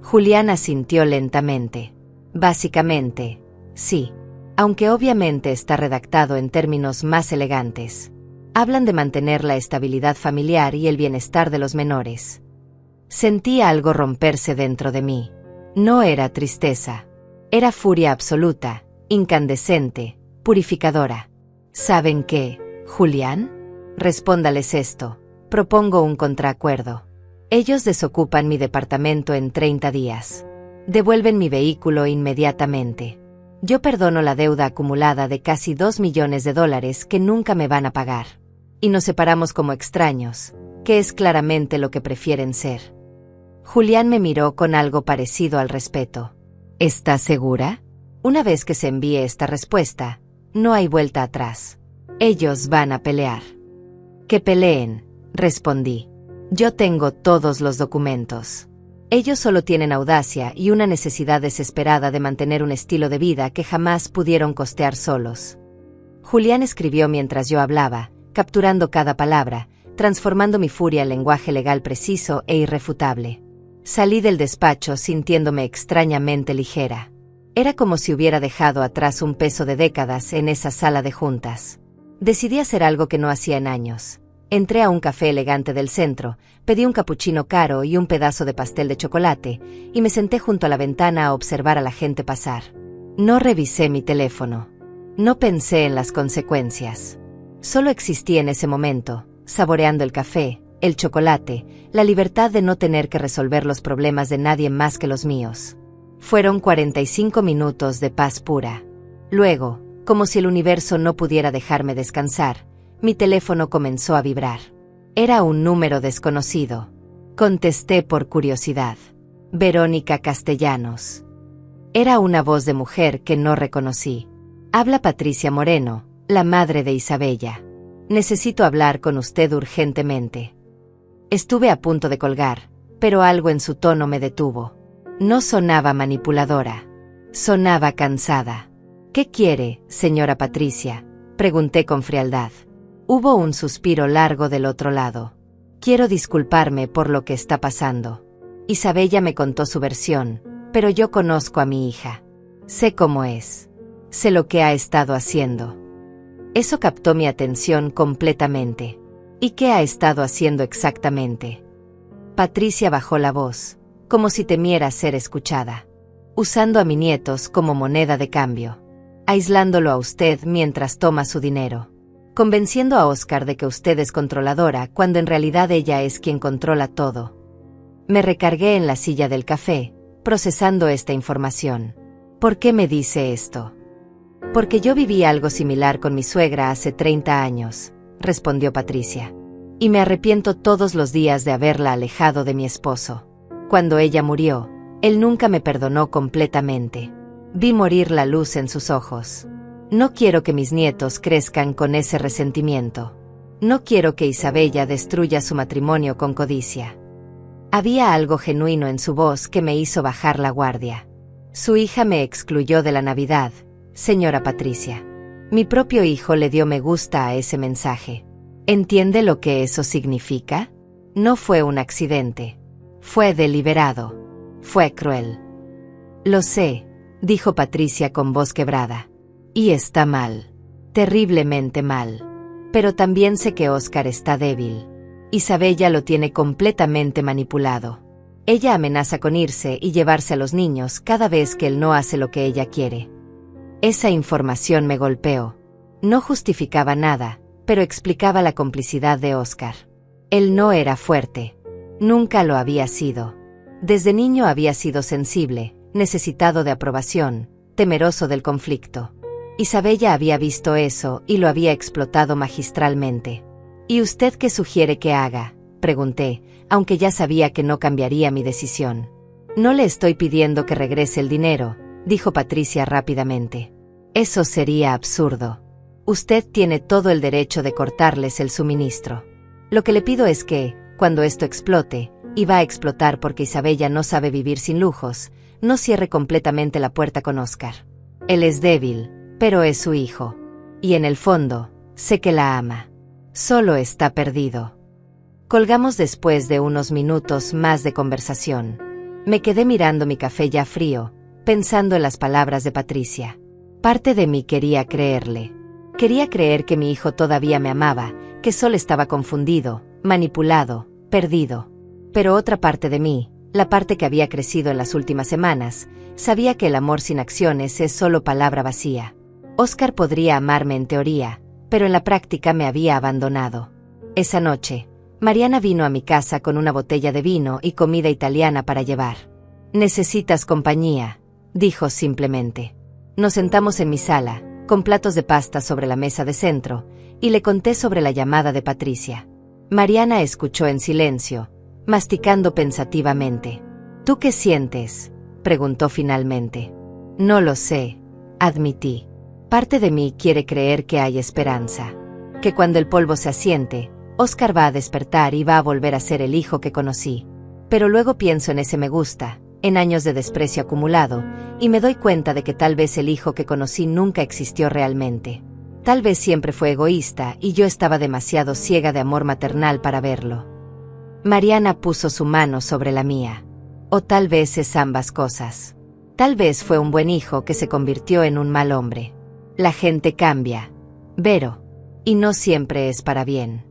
Julián asintió lentamente. Básicamente, sí. Aunque obviamente está redactado en términos más elegantes. Hablan de mantener la estabilidad familiar y el bienestar de los menores. Sentí algo romperse dentro de mí. No era tristeza. Era furia absoluta, incandescente, purificadora. ¿Saben qué, Julián? Respóndales esto. Propongo un contraacuerdo. Ellos desocupan mi departamento en 30 días. Devuelven mi vehículo inmediatamente. Yo perdono la deuda acumulada de casi $2 millones que nunca me van a pagar. Y nos separamos como extraños, que es claramente lo que prefieren ser. Julián me miró con algo parecido al respeto. ¿Estás segura? Una vez que se envíe esta respuesta, no hay vuelta atrás. Ellos van a pelear. Que peleen, respondí. Yo tengo todos los documentos. Ellos solo tienen audacia y una necesidad desesperada de mantener un estilo de vida que jamás pudieron costear solos. Julián escribió mientras yo hablaba, capturando cada palabra, transformando mi furia en lenguaje legal preciso e irrefutable. Salí del despacho sintiéndome extrañamente ligera. Era como si hubiera dejado atrás un peso de décadas en esa sala de juntas. Decidí hacer algo que no hacía en años. Entré a un café elegante del centro, pedí un capuchino caro y un pedazo de pastel de chocolate, y me senté junto a la ventana a observar a la gente pasar. No revisé mi teléfono. No pensé en las consecuencias. Solo existí en ese momento, saboreando el café, el chocolate, la libertad de no tener que resolver los problemas de nadie más que los míos. Fueron 45 minutos de paz pura. Luego, como si el universo no pudiera dejarme descansar, mi teléfono comenzó a vibrar. Era un número desconocido. Contesté por curiosidad. Verónica Castellanos. Era una voz de mujer que no reconocí. Habla Patricia Moreno, la madre de Isabella. Necesito hablar con usted urgentemente. Estuve a punto de colgar, pero algo en su tono me detuvo. No sonaba manipuladora. Sonaba cansada. ¿Qué quiere, señora Patricia?, pregunté con frialdad. Hubo un suspiro largo del otro lado. Quiero disculparme por lo que está pasando. Isabella me contó su versión, pero yo conozco a mi hija. Sé cómo es. Sé lo que ha estado haciendo. Eso captó mi atención completamente. ¿Y qué ha estado haciendo exactamente? Patricia bajó la voz, como si temiera ser escuchada. Usando a mis nietos como moneda de cambio. Aislándolo a usted mientras toma su dinero. Convenciendo a Oscar de que usted es controladora cuando en realidad ella es quien controla todo. Me recargué en la silla del café, procesando esta información. ¿Por qué me dice esto? Porque yo viví algo similar con mi suegra hace 30 años, respondió Patricia. Y me arrepiento todos los días de haberla alejado de mi esposo. Cuando ella murió, él nunca me perdonó completamente. Vi morir la luz en sus ojos. No quiero que mis nietos crezcan con ese resentimiento. No quiero que Isabella destruya su matrimonio con codicia. Había algo genuino en su voz que me hizo bajar la guardia. Su hija me excluyó de la Navidad, señora Patricia. Mi propio hijo le dio me gusta a ese mensaje. ¿Entiende lo que eso significa? No fue un accidente. Fue deliberado. Fue cruel. Lo sé, dijo Patricia con voz quebrada. Y está mal. Terriblemente mal. Pero también sé que Oscar está débil. Isabella lo tiene completamente manipulado. Ella amenaza con irse y llevarse a los niños cada vez que él no hace lo que ella quiere. Esa información me golpeó. No justificaba nada, pero explicaba la complicidad de Oscar. Él no era fuerte. Nunca lo había sido. Desde niño había sido sensible, necesitado de aprobación, temeroso del conflicto. Isabella había visto eso y lo había explotado magistralmente. ¿Y usted qué sugiere que haga?, pregunté, aunque ya sabía que no cambiaría mi decisión. No le estoy pidiendo que regrese el dinero, dijo Patricia rápidamente. Eso sería absurdo. Usted tiene todo el derecho de cortarles el suministro. Lo que le pido es que, cuando esto explote, y va a explotar porque Isabella no sabe vivir sin lujos, no cierre completamente la puerta con Oscar. Él es débil, pero es su hijo. Y en el fondo, sé que la ama. Solo está perdido. Colgamos después de unos minutos más de conversación. Me quedé mirando mi café ya frío, pensando en las palabras de Patricia. Parte de mí quería creerle. Quería creer que mi hijo todavía me amaba, que solo estaba confundido, manipulado, perdido. Pero otra parte de mí, la parte que había crecido en las últimas semanas, sabía que el amor sin acciones es solo palabra vacía. Oscar podría amarme en teoría, pero en la práctica me había abandonado. Esa noche, Mariana vino a mi casa con una botella de vino y comida italiana para llevar. «Necesitas compañía», dijo simplemente. Nos sentamos en mi sala, con platos de pasta sobre la mesa de centro, y le conté sobre la llamada de Patricia. Mariana escuchó en silencio, masticando pensativamente. ¿Tú qué sientes?, preguntó finalmente. No lo sé, admití. Parte de mí quiere creer que hay esperanza. Que cuando el polvo se asiente, Óscar va a despertar y va a volver a ser el hijo que conocí. Pero luego pienso en ese me gusta, en años de desprecio acumulado, y me doy cuenta de que tal vez el hijo que conocí nunca existió realmente. Tal vez siempre fue egoísta y yo estaba demasiado ciega de amor maternal para verlo. Mariana puso su mano sobre la mía. O tal vez es ambas cosas. Tal vez fue un buen hijo que se convirtió en un mal hombre. La gente cambia, Vero, y no siempre es para bien.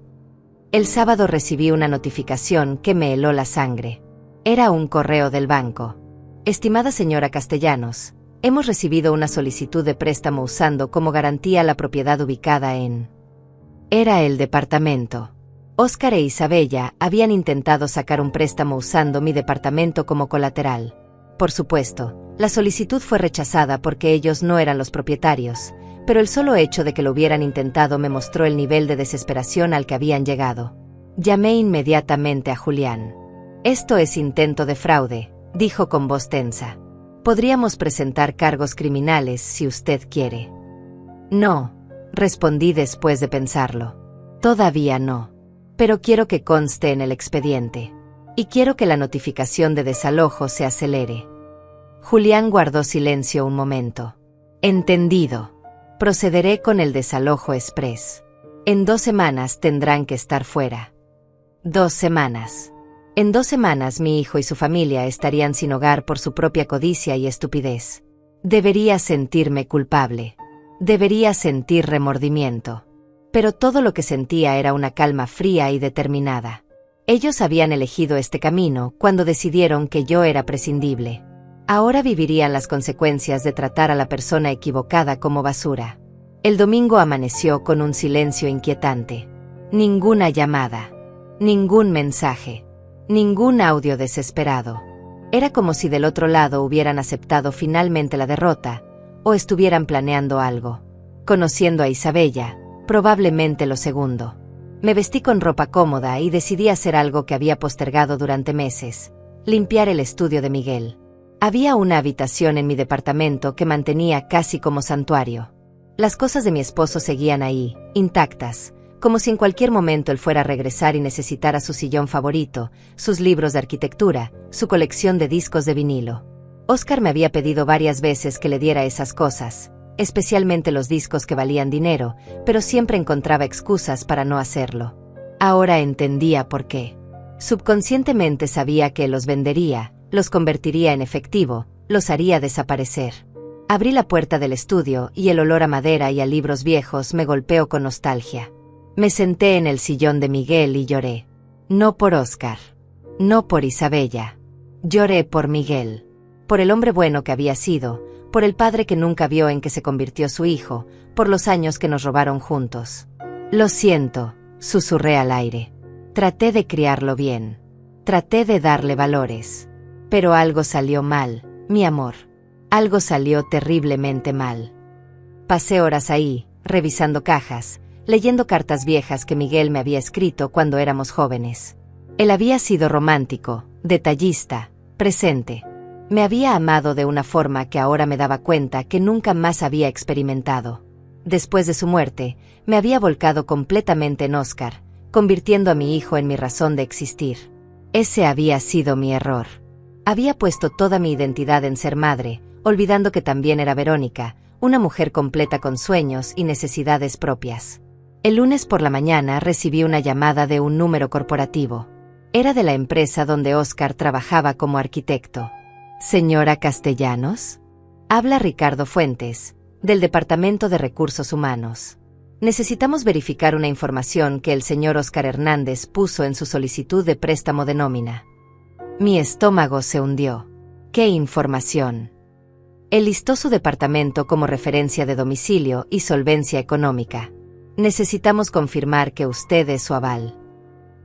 El sábado recibí una notificación que me heló la sangre. Era un correo del banco. Estimada señora Castellanos, hemos recibido una solicitud de préstamo usando como garantía la propiedad ubicada en... Era el departamento. Óscar e Isabella habían intentado sacar un préstamo usando mi departamento como colateral. Por supuesto, la solicitud fue rechazada porque ellos no eran los propietarios, pero el solo hecho de que lo hubieran intentado me mostró el nivel de desesperación al que habían llegado. Llamé inmediatamente a Julián. Esto es intento de fraude, dijo con voz tensa. Podríamos presentar cargos criminales si usted quiere. No, respondí después de pensarlo. Todavía no. Pero quiero que conste en el expediente. Y quiero que la notificación de desalojo se acelere. Julián guardó silencio un momento. Entendido. Procederé con el desalojo express. En 2 semanas tendrán que estar fuera. 2 semanas. En 2 semanas mi hijo y su familia estarían sin hogar por su propia codicia y estupidez. Debería sentirme culpable. Debería sentir remordimiento. Pero todo lo que sentía era una calma fría y determinada. Ellos habían elegido este camino cuando decidieron que yo era prescindible. Ahora vivirían las consecuencias de tratar a la persona equivocada como basura. El domingo amaneció con un silencio inquietante. Ninguna llamada. Ningún mensaje. Ningún audio desesperado. Era como si del otro lado hubieran aceptado finalmente la derrota, o estuvieran planeando algo. Conociendo a Isabella, probablemente lo segundo. Me vestí con ropa cómoda y decidí hacer algo que había postergado durante meses: limpiar el estudio de Miguel. Había una habitación en mi departamento que mantenía casi como santuario. Las cosas de mi esposo seguían ahí, intactas, como si en cualquier momento él fuera a regresar y necesitara su sillón favorito, sus libros de arquitectura, su colección de discos de vinilo. Óscar me había pedido varias veces que le diera esas cosas, especialmente los discos que valían dinero, pero siempre encontraba excusas para no hacerlo. Ahora entendía por qué. Subconscientemente sabía que los vendería, los convertiría en efectivo, los haría desaparecer. Abrí la puerta del estudio y el olor a madera y a libros viejos me golpeó con nostalgia. Me senté en el sillón de Miguel y lloré. No por Óscar. No por Isabella. Lloré por Miguel. Por el hombre bueno que había sido, por el padre que nunca vio en que se convirtió su hijo, por los años que nos robaron juntos. Lo siento, susurré al aire. Traté de criarlo bien. Traté de darle valores. Pero algo salió mal, mi amor. Algo salió terriblemente mal. Pasé horas ahí, revisando cajas, leyendo cartas viejas que Miguel me había escrito cuando éramos jóvenes. Él había sido romántico, detallista, presente. Me había amado de una forma que ahora me daba cuenta que nunca más había experimentado. Después de su muerte, me había volcado completamente en Óscar, convirtiendo a mi hijo en mi razón de existir. Ese había sido mi error. Había puesto toda mi identidad en ser madre, olvidando que también era Verónica, una mujer completa con sueños y necesidades propias. El lunes por la mañana recibí una llamada de un número corporativo. Era de la empresa donde Óscar trabajaba como arquitecto. ¿Señora Castellanos? Habla Ricardo Fuentes, del Departamento de Recursos Humanos. Necesitamos verificar una información que el señor Óscar Hernández puso en su solicitud de préstamo de nómina. Mi estómago se hundió. ¿Qué información? Él listó su departamento como referencia de domicilio y solvencia económica. Necesitamos confirmar que usted es su aval.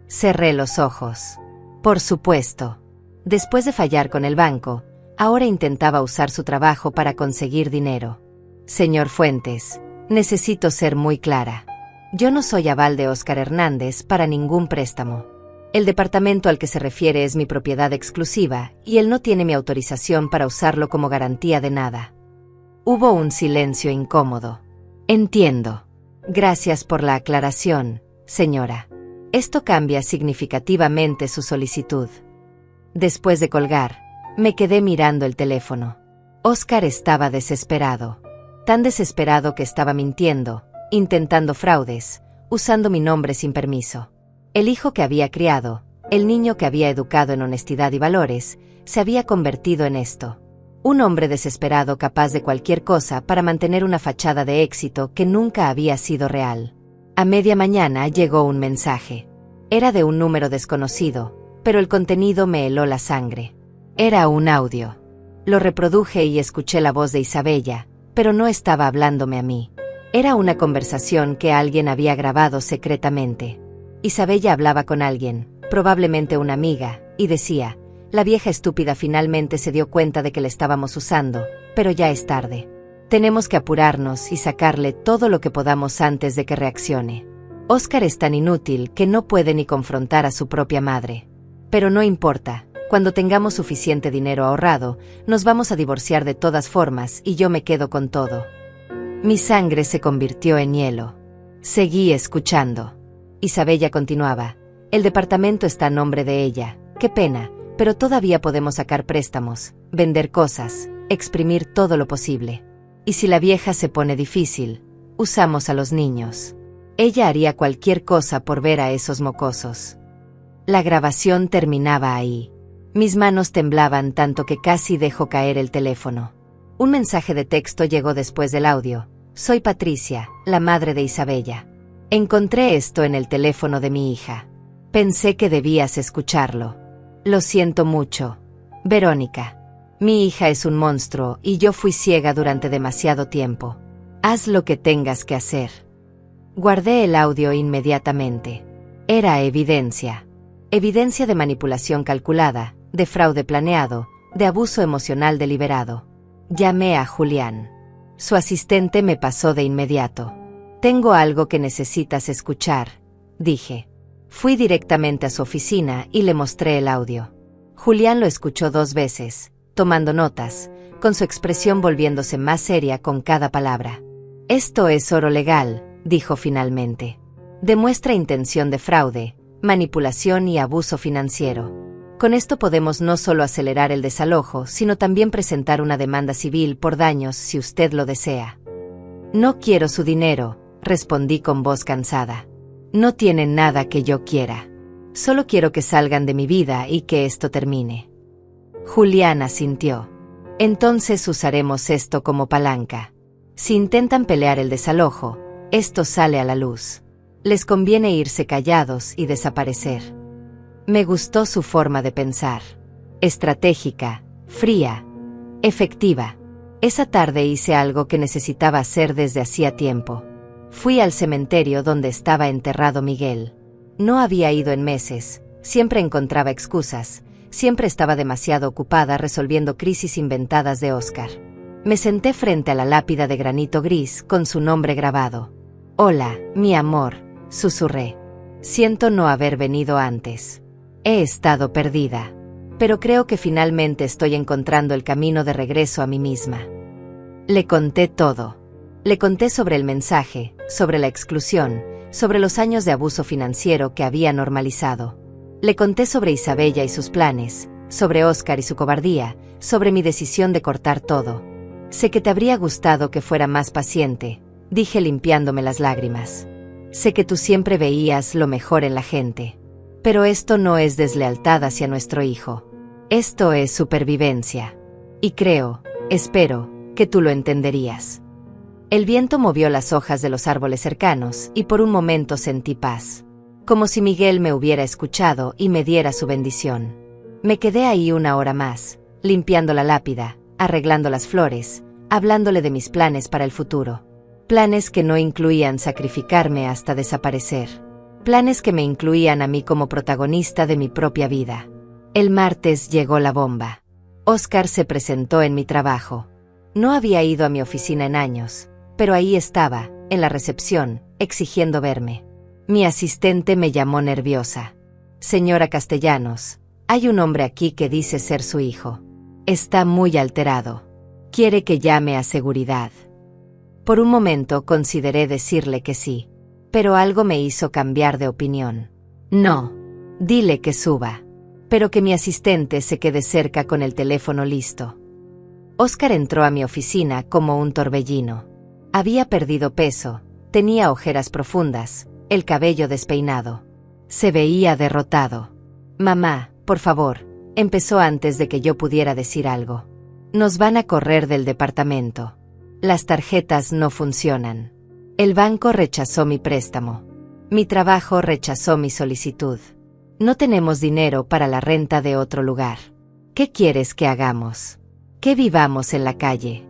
Cerré los ojos. Por supuesto. Después de fallar con el banco, ahora intentaba usar su trabajo para conseguir dinero. Señor Fuentes, necesito ser muy clara. Yo no soy aval de Óscar Hernández para ningún préstamo. El departamento al que se refiere es mi propiedad exclusiva y él no tiene mi autorización para usarlo como garantía de nada. Hubo un silencio incómodo. Entiendo. Gracias por la aclaración, señora. Esto cambia significativamente su solicitud. Después de colgar, me quedé mirando el teléfono. Óscar estaba desesperado. Tan desesperado que estaba mintiendo, intentando fraudes, usando mi nombre sin permiso. El hijo que había criado, el niño que había educado en honestidad y valores, se había convertido en esto. Un hombre desesperado capaz de cualquier cosa para mantener una fachada de éxito que nunca había sido real. A media mañana llegó un mensaje. Era de un número desconocido, pero el contenido me heló la sangre. Era un audio. Lo reproduje y escuché la voz de Isabella, pero no estaba hablándome a mí. Era una conversación que alguien había grabado secretamente. Isabella hablaba con alguien, probablemente una amiga, y decía: la vieja estúpida finalmente se dio cuenta de que le estábamos usando, pero ya es tarde. Tenemos que apurarnos y sacarle todo lo que podamos antes de que reaccione. Óscar es tan inútil que no puede ni confrontar a su propia madre. Pero no importa, cuando tengamos suficiente dinero ahorrado, nos vamos a divorciar de todas formas y yo me quedo con todo. Mi sangre se convirtió en hielo. Seguí escuchando. Isabella continuaba: el departamento está a nombre de ella. Qué pena, pero todavía podemos sacar préstamos, vender cosas, exprimir todo lo posible. Y si la vieja se pone difícil, usamos a los niños. Ella haría cualquier cosa por ver a esos mocosos. La grabación terminaba ahí. Mis manos temblaban tanto que casi dejó caer el teléfono. Un mensaje de texto llegó después del audio. Soy Patricia, la madre de Isabella. Encontré esto en el teléfono de mi hija. Pensé que debías escucharlo. Lo siento mucho, Verónica. Mi hija es un monstruo y yo fui ciega durante demasiado tiempo. Haz lo que tengas que hacer. Guardé el audio inmediatamente. Era evidencia. Evidencia de manipulación calculada, de fraude planeado, de abuso emocional deliberado. Llamé a Julián. Su asistente me pasó de inmediato. Tengo algo que necesitas escuchar, dije. Fui directamente a su oficina y le mostré el audio. Julián lo escuchó 2 veces, tomando notas, con su expresión volviéndose más seria con cada palabra. Esto es oro legal, dijo finalmente. Demuestra intención de fraude, manipulación y abuso financiero. Con esto podemos no solo acelerar el desalojo, sino también presentar una demanda civil por daños si usted lo desea. No quiero su dinero, respondí con voz cansada. No tienen nada que yo quiera. Solo quiero que salgan de mi vida y que esto termine. Julián asintió. Entonces usaremos esto como palanca. Si intentan pelear el desalojo, esto sale a la luz. Les conviene irse callados y desaparecer. Me gustó su forma de pensar. Estratégica, fría, efectiva. Esa tarde hice algo que necesitaba hacer desde hacía tiempo. Fui al cementerio donde estaba enterrado Miguel. No había ido en meses, siempre encontraba excusas, siempre estaba demasiado ocupada resolviendo crisis inventadas de Óscar. Me senté frente a la lápida de granito gris con su nombre grabado. Hola, mi amor, susurré. Siento no haber venido antes. He estado perdida, pero creo que finalmente estoy encontrando el camino de regreso a mí misma. Le conté todo. Le conté sobre el mensaje, sobre la exclusión, sobre los años de abuso financiero que había normalizado. Le conté sobre Isabella y sus planes, sobre Óscar y su cobardía, sobre mi decisión de cortar todo. Sé que te habría gustado que fuera más paciente, dije limpiándome las lágrimas. Sé que tú siempre veías lo mejor en la gente. Pero esto no es deslealtad hacia nuestro hijo. Esto es supervivencia. Y creo, espero, que tú lo entenderías. El viento movió las hojas de los árboles cercanos y por un momento sentí paz. Como si Miguel me hubiera escuchado y me diera su bendición. Me quedé ahí 1 hora más, limpiando la lápida, arreglando las flores, hablándole de mis planes para el futuro. Planes que no incluían sacrificarme hasta desaparecer. Planes que me incluían a mí como protagonista de mi propia vida. El martes llegó la bomba. Óscar se presentó en mi trabajo. No había ido a mi oficina en años, pero ahí estaba, en la recepción, exigiendo verme. Mi asistente me llamó nerviosa. Señora Castellanos, hay un hombre aquí que dice ser su hijo. Está muy alterado. Quiere que llame a seguridad. Por un momento consideré decirle que sí, pero algo me hizo cambiar de opinión. No, dile que suba, pero que mi asistente se quede cerca con el teléfono listo. Óscar entró a mi oficina como un torbellino. Había perdido peso, tenía ojeras profundas, el cabello despeinado. Se veía derrotado. Mamá, por favor, empezó antes de que yo pudiera decir algo. Nos van a correr del departamento. Las tarjetas no funcionan. El banco rechazó mi préstamo. Mi trabajo rechazó mi solicitud. No tenemos dinero para la renta de otro lugar. ¿Qué quieres que hagamos? ¿Que vivamos en la calle?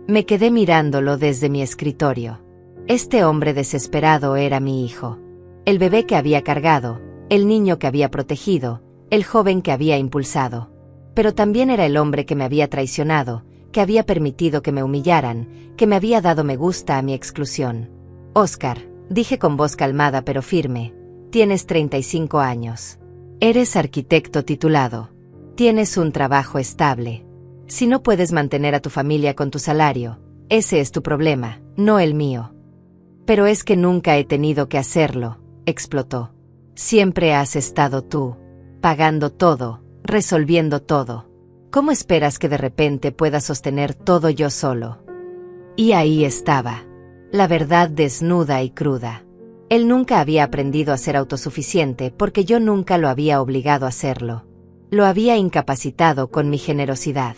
Me quedé mirándolo desde mi escritorio. Este hombre desesperado era mi hijo. El bebé que había cargado, el niño que había protegido, el joven que había impulsado. Pero también era el hombre que me había traicionado, que había permitido que me humillaran, que me había dado me gusta a mi exclusión. Óscar, dije con voz calmada pero firme, tienes 35 años. Eres arquitecto titulado. Tienes un trabajo estable. Si no puedes mantener a tu familia con tu salario, ese es tu problema, no el mío. Pero es que nunca he tenido que hacerlo, explotó. Siempre has estado tú, pagando todo, resolviendo todo. ¿Cómo esperas que de repente pueda sostener todo yo solo? Y ahí estaba, la verdad desnuda y cruda. Él nunca había aprendido a ser autosuficiente porque yo nunca lo había obligado a hacerlo. Lo había incapacitado con mi generosidad.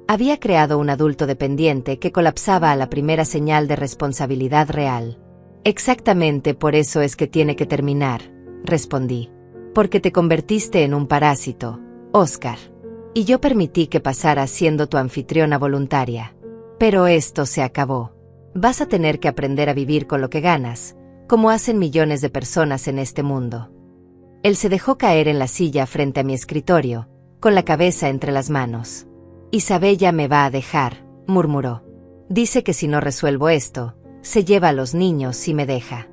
Había creado un adulto dependiente que colapsaba a la primera señal de responsabilidad real. Exactamente por eso es que tiene que terminar, respondí. Porque te convertiste en un parásito, Óscar. Y yo permití que pasaras siendo tu anfitriona voluntaria. Pero esto se acabó. Vas a tener que aprender a vivir con lo que ganas, como hacen millones de personas en este mundo. Él se dejó caer en la silla frente a mi escritorio, con la cabeza entre las manos. Isabella me va a dejar, murmuró. Dice que si no resuelvo esto, se lleva a los niños y me deja.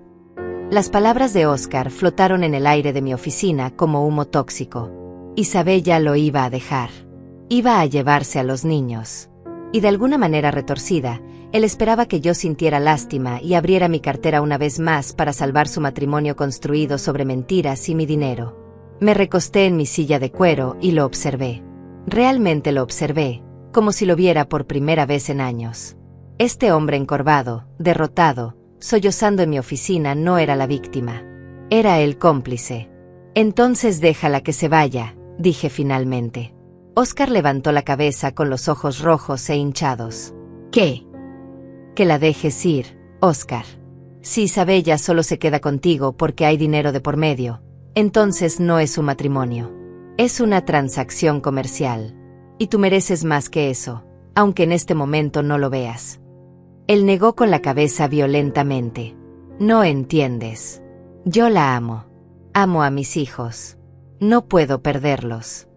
Las palabras de Óscar flotaron en el aire de mi oficina como humo tóxico. Isabella lo iba a dejar. Iba a llevarse a los niños. Y de alguna manera retorcida, él esperaba que yo sintiera lástima y abriera mi cartera una vez más para salvar su matrimonio construido sobre mentiras y mi dinero. Me recosté en mi silla de cuero y lo observé. Realmente lo observé, como si lo viera por primera vez en años. Este hombre encorvado, derrotado, sollozando en mi oficina no era la víctima. Era el cómplice. Entonces déjala que se vaya, dije finalmente. Óscar levantó la cabeza con los ojos rojos e hinchados. ¿Qué? Que la dejes ir, Óscar. Si Isabella solo se queda contigo porque hay dinero de por medio, entonces no es un matrimonio. Es una transacción comercial. Y tú mereces más que eso, aunque en este momento no lo veas. Él negó con la cabeza violentamente. No entiendes. Yo la amo. Amo a mis hijos. No puedo perderlos.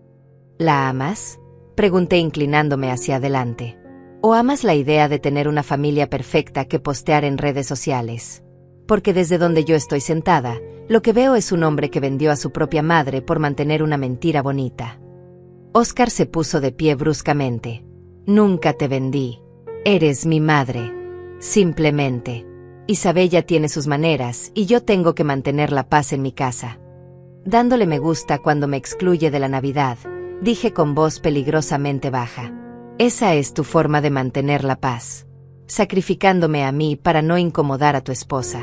¿La amas? Pregunté inclinándome hacia adelante. ¿O amas la idea de tener una familia perfecta que postear en redes sociales? Porque desde donde yo estoy sentada, lo que veo es un hombre que vendió a su propia madre por mantener una mentira bonita. Óscar se puso de pie bruscamente. Nunca te vendí. Eres mi madre. Simplemente. Isabella tiene sus maneras y yo tengo que mantener la paz en mi casa. Dándole me gusta cuando me excluye de la Navidad, dije con voz peligrosamente baja. Esa es tu forma de mantener la paz. Sacrificándome a mí para no incomodar a tu esposa.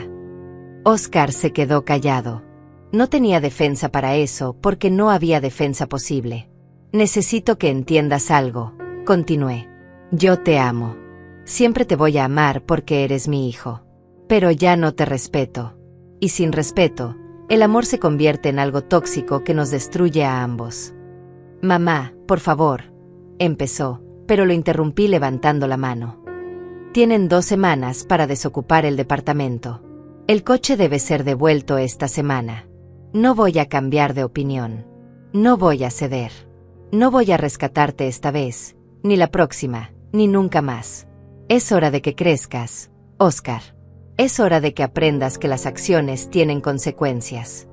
Óscar se quedó callado. No tenía defensa para eso porque no había defensa posible. Necesito que entiendas algo, continué. Yo te amo. Siempre te voy a amar porque eres mi hijo. Pero ya no te respeto. Y sin respeto, el amor se convierte en algo tóxico que nos destruye a ambos. Mamá, por favor, empezó, pero lo interrumpí levantando la mano. Tienen 2 semanas para desocupar el departamento. El coche debe ser devuelto esta semana. No voy a cambiar de opinión. No voy a ceder. No voy a rescatarte esta vez, ni la próxima, ni nunca más. Es hora de que crezcas, Óscar. Es hora de que aprendas que las acciones tienen consecuencias.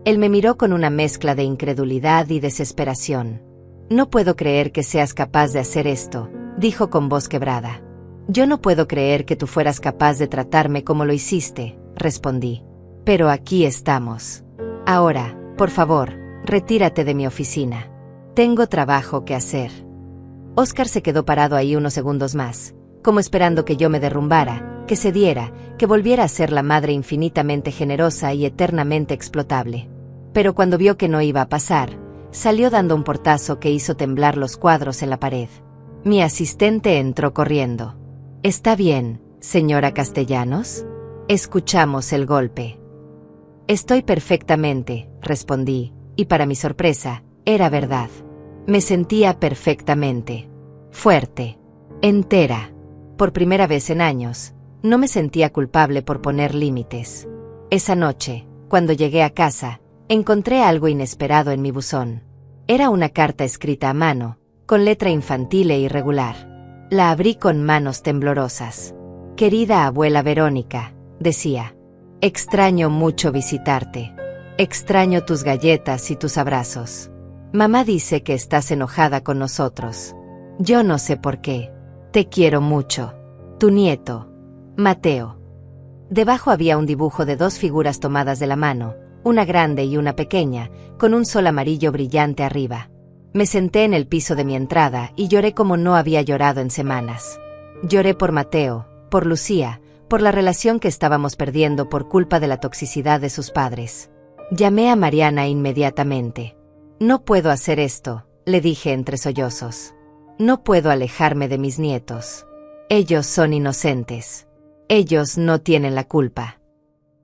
Él me miró con una mezcla de incredulidad y desesperación. No puedo creer que seas capaz de hacer esto, dijo con voz quebrada. Yo no puedo creer que tú fueras capaz de tratarme como lo hiciste, respondí. Pero aquí estamos. Ahora, por favor, retírate de mi oficina. Tengo trabajo que hacer. Oscar se quedó parado ahí unos segundos más, como esperando que yo me derrumbara, que cediera, que volviera a ser la madre infinitamente generosa y eternamente explotable. Pero cuando vio que no iba a pasar, salió dando un portazo que hizo temblar los cuadros en la pared. Mi asistente entró corriendo. «¿Está bien, señora Castellanos?» Escuchamos el golpe. «Estoy perfectamente», respondí, y para mi sorpresa, era verdad. Me sentía perfectamente. Fuerte. Entera. Por primera vez en años, no me sentía culpable por poner límites. Esa noche, cuando llegué a casa, encontré algo inesperado en mi buzón. Era una carta escrita a mano, con letra infantil e irregular. La abrí con manos temblorosas. «Querida abuela Verónica», decía. «Extraño mucho visitarte. Extraño tus galletas y tus abrazos. Mamá dice que estás enojada con nosotros. Yo no sé por qué. Te quiero mucho. Tu nieto, Mateo». Debajo había un dibujo de dos figuras tomadas de la mano, una grande y una pequeña, con un sol amarillo brillante arriba. Me senté en el piso de mi entrada y lloré como no había llorado en semanas. Lloré por Mateo, por Lucía, por la relación que estábamos perdiendo por culpa de la toxicidad de sus padres. Llamé a Mariana inmediatamente. «No puedo hacer esto», le dije entre sollozos. «No puedo alejarme de mis nietos. Ellos son inocentes. Ellos no tienen la culpa».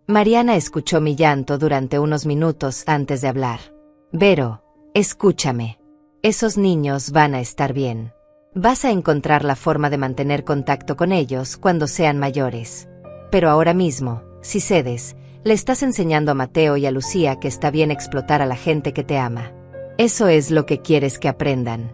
Mariana escuchó mi llanto durante unos minutos antes de hablar. «Vero, escúchame. Esos niños van a estar bien. Vas a encontrar la forma de mantener contacto con ellos cuando sean mayores. Pero ahora mismo, si cedes, le estás enseñando a Mateo y a Lucía que está bien explotar a la gente que te ama. Eso es lo que quieres que aprendan».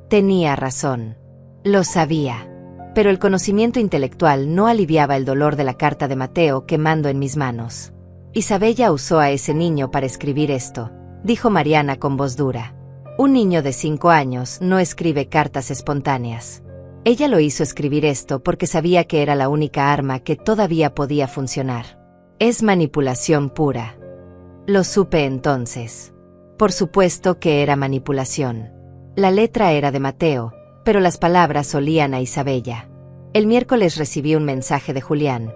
Tenía razón. Lo sabía. Pero el conocimiento intelectual no aliviaba el dolor de la carta de Mateo quemando en mis manos. «Isabella usó a ese niño para escribir esto», dijo Mariana con voz dura. «Un niño de 5 años no escribe cartas espontáneas. Ella lo hizo escribir esto porque sabía que era la única arma que todavía podía funcionar. Es manipulación pura». Lo supe entonces. Por supuesto que era manipulación. La letra era de Mateo, pero las palabras olían a Isabella. El miércoles recibí un mensaje de Julián.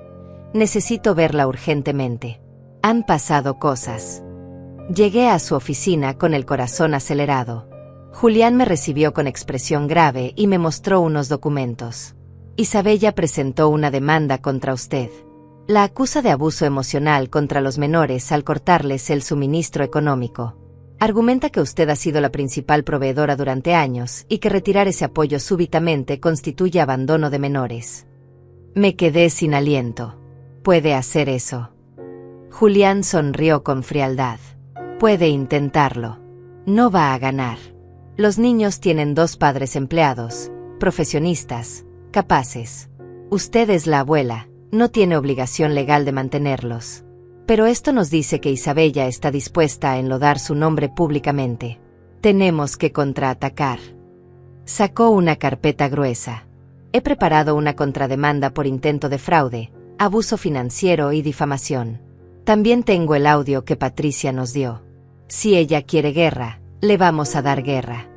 «Necesito verla urgentemente. Han pasado cosas». Llegué a su oficina con el corazón acelerado. Julián me recibió con expresión grave y me mostró unos documentos. «Isabella presentó una demanda contra usted. La acusa de abuso emocional contra los menores al cortarles el suministro económico. Argumenta que usted ha sido la principal proveedora durante años y que retirar ese apoyo súbitamente constituye abandono de menores». Me quedé sin aliento. «¿Puede hacer eso?». Julián sonrió con frialdad. «Puede intentarlo. No va a ganar. Los niños tienen 2 padres empleados, profesionistas, capaces. Usted es la abuela, no tiene obligación legal de mantenerlos. Pero esto nos dice que Isabella está dispuesta a enlodar su nombre públicamente. Tenemos que contraatacar». Sacó una carpeta gruesa. «He preparado una contrademanda por intento de fraude, abuso financiero y difamación. También tengo el audio que Patricia nos dio. Si ella quiere guerra, le vamos a dar guerra».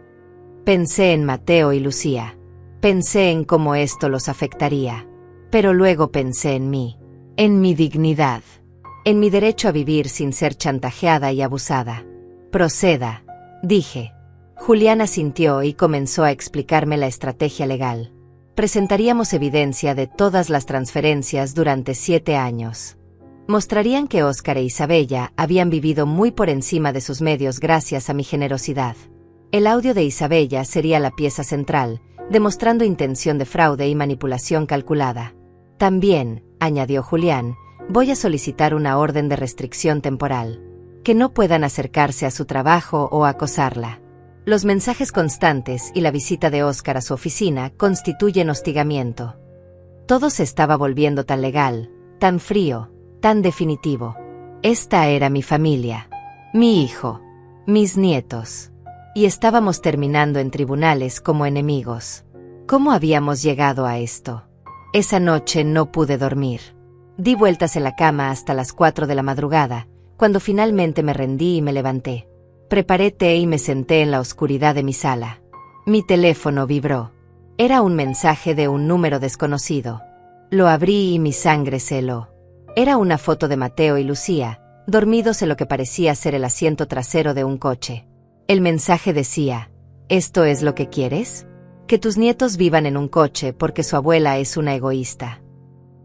Pensé en Mateo y Lucía. Pensé en cómo esto los afectaría. Pero luego pensé en mí. En mi dignidad. En mi derecho a vivir sin ser chantajeada y abusada. «Proceda», dije. Julián asintió y comenzó a explicarme la estrategia legal. Presentaríamos evidencia de todas las transferencias durante 7 años. Mostrarían que Óscar e Isabella habían vivido muy por encima de sus medios gracias a mi generosidad. El audio de Isabella sería la pieza central, demostrando intención de fraude y manipulación calculada. También, añadió Julián, voy a solicitar una orden de restricción temporal. Que no puedan acercarse a su trabajo o acosarla. Los mensajes constantes y la visita de Óscar a su oficina constituyen hostigamiento. Todo se estaba volviendo tan legal, tan frío, tan definitivo. Esta era mi familia, mi hijo, mis nietos. Y estábamos terminando en tribunales como enemigos. ¿Cómo habíamos llegado a esto? Esa noche no pude dormir. Di vueltas en la cama hasta las 4 de la madrugada, cuando finalmente me rendí y me levanté. Preparé té y me senté en la oscuridad de mi sala. Mi teléfono vibró. Era un mensaje de un número desconocido. Lo abrí y mi sangre se heló. Era una foto de Mateo y Lucía, dormidos en lo que parecía ser el asiento trasero de un coche. El mensaje decía: ¿esto es lo que quieres? Que tus nietos vivan en un coche porque su abuela es una egoísta.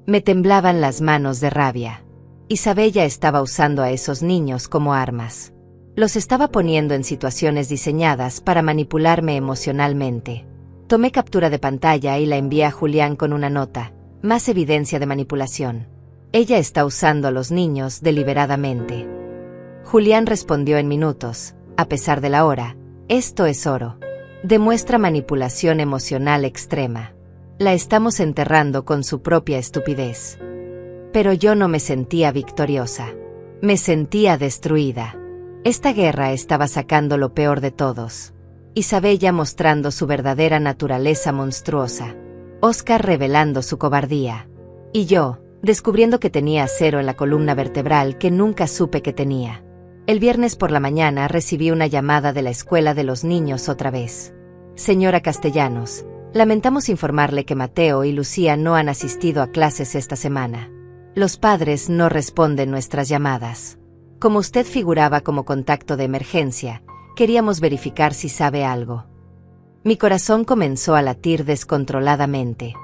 Me temblaban las manos de rabia. Isabella estaba usando a esos niños como armas. Los estaba poniendo en situaciones diseñadas para manipularme emocionalmente. Tomé captura de pantalla y la envié a Julián con una nota: más evidencia de manipulación. Ella está usando a los niños deliberadamente. Julián respondió en minutos: a pesar de la hora, esto es oro. Demuestra manipulación emocional extrema. La estamos enterrando con su propia estupidez. Pero yo no me sentía victoriosa. Me sentía destruida. Esta guerra estaba sacando lo peor de todos. Isabella mostrando su verdadera naturaleza monstruosa. Óscar revelando su cobardía. Y yo, descubriendo que tenía acero en la columna vertebral que nunca supe que tenía. El viernes por la mañana recibí una llamada de la escuela de los niños otra vez. Señora Castellanos, lamentamos informarle que Mateo y Lucía no han asistido a clases esta semana. Los padres no responden nuestras llamadas. Como usted figuraba como contacto de emergencia, queríamos verificar si sabe algo. Mi corazón comenzó a latir descontroladamente.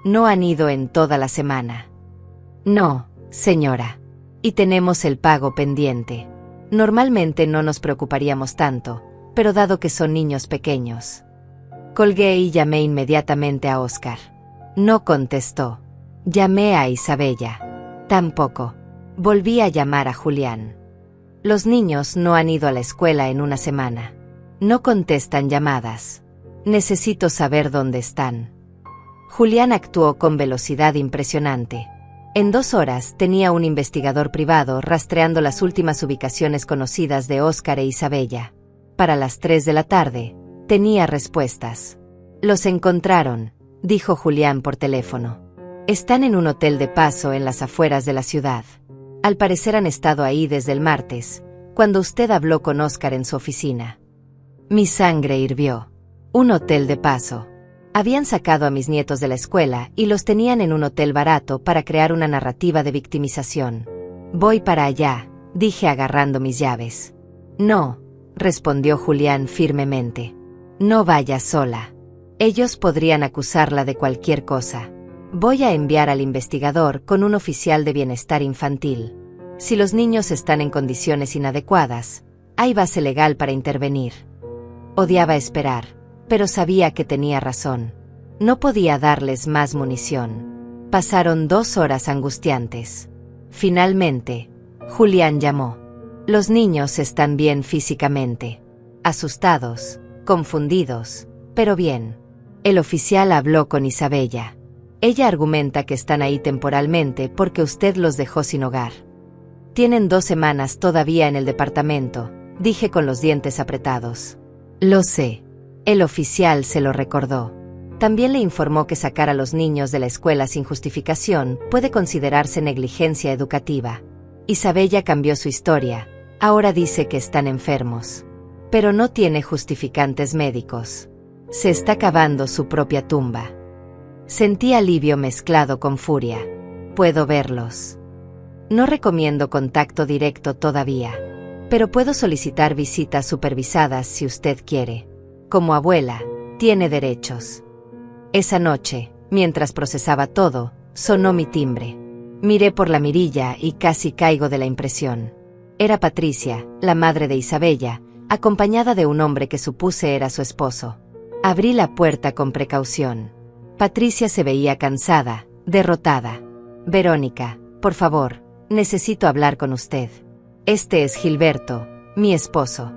No han ido en toda la semana. No, señora. Y tenemos el pago pendiente. Normalmente no nos preocuparíamos tanto, pero dado que son niños pequeños. Colgué y llamé inmediatamente a Óscar. No contestó. Llamé a Isabella. Tampoco. Volví a llamar a Julián. Los niños no han ido a la escuela en una semana. No contestan llamadas. Necesito saber dónde están. Julián actuó con velocidad impresionante. En 2 horas tenía un investigador privado rastreando las últimas ubicaciones conocidas de Óscar e Isabella. Para las 3 de la tarde, tenía respuestas. Los encontraron, dijo Julián por teléfono. Están en un hotel de paso en las afueras de la ciudad. Al parecer han estado ahí desde el martes, cuando usted habló con Óscar en su oficina. Mi sangre hirvió. Un hotel de paso. Habían sacado a mis nietos de la escuela y los tenían en un hotel barato para crear una narrativa de victimización. Voy para allá, dije agarrando mis llaves. No, respondió Julián firmemente. No vaya sola. Ellos podrían acusarla de cualquier cosa. Voy a enviar al investigador con un oficial de bienestar infantil. Si los niños están en condiciones inadecuadas, hay base legal para intervenir. Odiaba esperar, pero sabía que tenía razón. No podía darles más munición. Pasaron 2 horas angustiantes. Finalmente, Julián llamó. Los niños están bien físicamente. Asustados, confundidos, pero bien. El oficial habló con Isabella. Ella argumenta que están ahí temporalmente porque usted los dejó sin hogar. Tienen 2 semanas todavía en el departamento, dije con los dientes apretados. Lo sé. El oficial se lo recordó. También le informó que sacar a los niños de la escuela sin justificación puede considerarse negligencia educativa. Isabella cambió su historia. Ahora dice que están enfermos. Pero no tiene justificantes médicos. Se está cavando su propia tumba. Sentí alivio mezclado con furia. Puedo verlos. No recomiendo contacto directo todavía. Pero puedo solicitar visitas supervisadas si usted quiere. Como abuela, tiene derechos. Esa noche, mientras procesaba todo, sonó mi timbre. Miré por la mirilla y casi caigo de la impresión. Era Patricia, la madre de Isabella, acompañada de un hombre que supuse era su esposo. Abrí la puerta con precaución. Patricia se veía cansada, derrotada. Verónica, por favor, necesito hablar con usted. Este es Gilberto, mi esposo.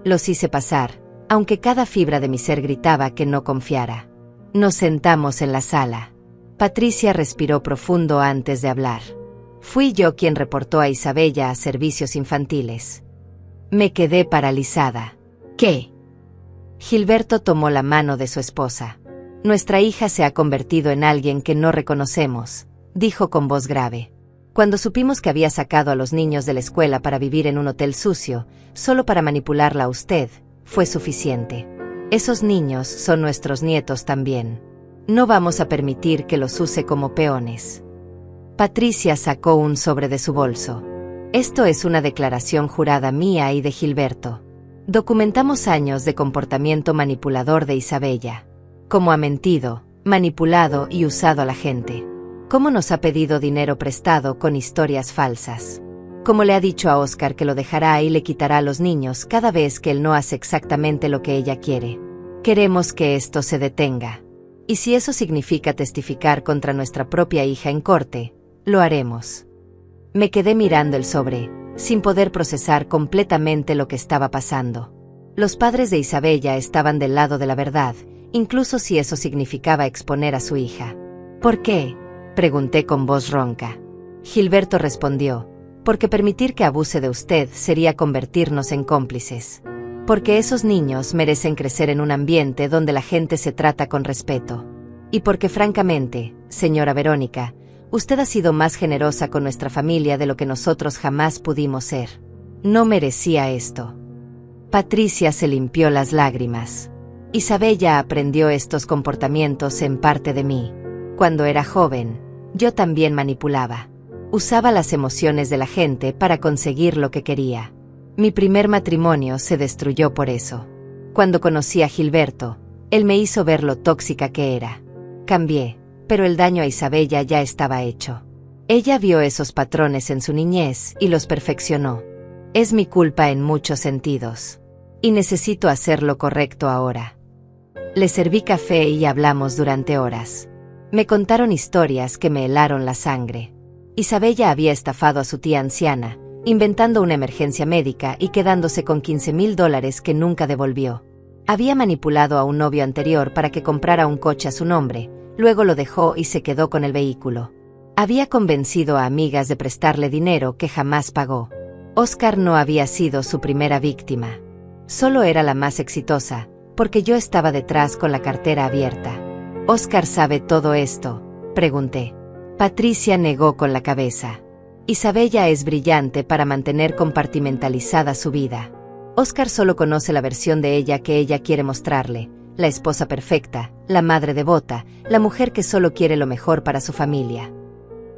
Los hice pasar, aunque cada fibra de mi ser gritaba que no confiara. Nos sentamos en la sala. Patricia respiró profundo antes de hablar. Fui yo quien reportó a Isabella a servicios infantiles. Me quedé paralizada. ¿Qué? Gilberto tomó la mano de su esposa. Nuestra hija se ha convertido en alguien que no reconocemos, dijo con voz grave. Cuando supimos que había sacado a los niños de la escuela para vivir en un hotel sucio, solo para manipularla a usted, fue suficiente. Esos niños son nuestros nietos también. No vamos a permitir que los use como peones. Patricia sacó un sobre de su bolso. Esto es una declaración jurada mía y de Gilberto. Documentamos años de comportamiento manipulador de Isabella. Cómo ha mentido, manipulado y usado a la gente. Cómo nos ha pedido dinero prestado con historias falsas. Cómo le ha dicho a Óscar que lo dejará y le quitará a los niños cada vez que él no hace exactamente lo que ella quiere. Queremos que esto se detenga. Y si eso significa testificar contra nuestra propia hija en corte, lo haremos. Me quedé mirando el sobre, sin poder procesar completamente lo que estaba pasando. Los padres de Isabella estaban del lado de la verdad, incluso si eso significaba exponer a su hija. ¿Por qué?, pregunté con voz ronca. Gilberto respondió, porque permitir que abuse de usted sería convertirnos en cómplices. Porque esos niños merecen crecer en un ambiente donde la gente se trata con respeto. Y porque francamente, señora Verónica, usted ha sido más generosa con nuestra familia de lo que nosotros jamás pudimos ser. No merecía esto. Patricia se limpió las lágrimas. Isabella aprendió estos comportamientos en parte de mí. Cuando era joven, yo también manipulaba. Usaba las emociones de la gente para conseguir lo que quería. Mi primer matrimonio se destruyó por eso. Cuando conocí a Gilberto, él me hizo ver lo tóxica que era. Cambié, pero el daño a Isabella ya estaba hecho. Ella vio esos patrones en su niñez y los perfeccionó. Es mi culpa en muchos sentidos. Y necesito hacer lo correcto ahora. Le serví café y hablamos durante horas. Me contaron historias que me helaron la sangre. Isabella había estafado a su tía anciana, inventando una emergencia médica y quedándose con $15,000 que nunca devolvió. Había manipulado a un novio anterior para que comprara un coche a su nombre, luego lo dejó y se quedó con el vehículo. Había convencido a amigas de prestarle dinero que jamás pagó. Óscar no había sido su primera víctima. Solo era la más exitosa, porque yo estaba detrás con la cartera abierta. ¿Óscar sabe todo esto?, pregunté. Patricia negó con la cabeza. Isabella es brillante para mantener compartimentalizada su vida. Óscar solo conoce la versión de ella que ella quiere mostrarle, la esposa perfecta, la madre devota, la mujer que solo quiere lo mejor para su familia.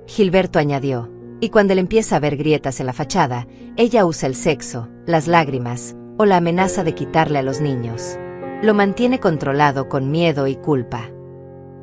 Gilberto añadió, y cuando él empieza a ver grietas en la fachada, ella usa el sexo, las lágrimas, o la amenaza de quitarle a los niños. Lo mantiene controlado con miedo y culpa.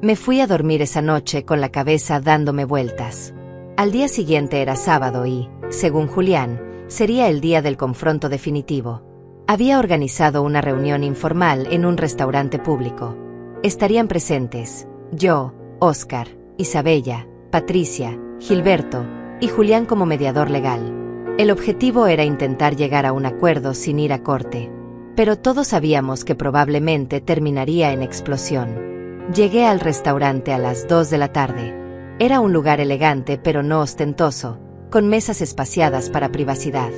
Me fui a dormir esa noche con la cabeza dándome vueltas. Al día siguiente era sábado y, según Julián, sería el día del confronto definitivo. Había organizado una reunión informal en un restaurante público. Estarían presentes yo, Óscar, Isabella, Patricia, Gilberto y Julián como mediador legal. El objetivo era intentar llegar a un acuerdo sin ir a corte. Pero todos sabíamos que probablemente terminaría en explosión. Llegué al restaurante a las 2 de la tarde. Era un lugar elegante pero no ostentoso, con mesas espaciadas para privacidad.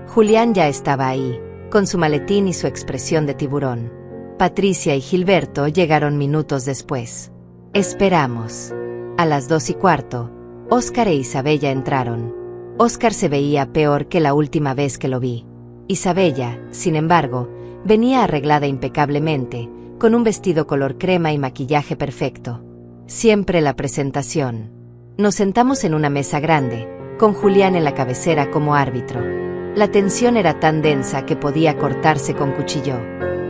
Julián ya estaba ahí, con su maletín y su expresión de tiburón. Patricia y Gilberto llegaron minutos después. Esperamos. A las 2:15, Óscar e Isabella entraron. Óscar se veía peor que la última vez que lo vi. Isabella, sin embargo, venía arreglada impecablemente, con un vestido color crema y maquillaje perfecto. Siempre la presentación. Nos sentamos en una mesa grande, con Julián en la cabecera como árbitro. La tensión era tan densa que podía cortarse con cuchillo.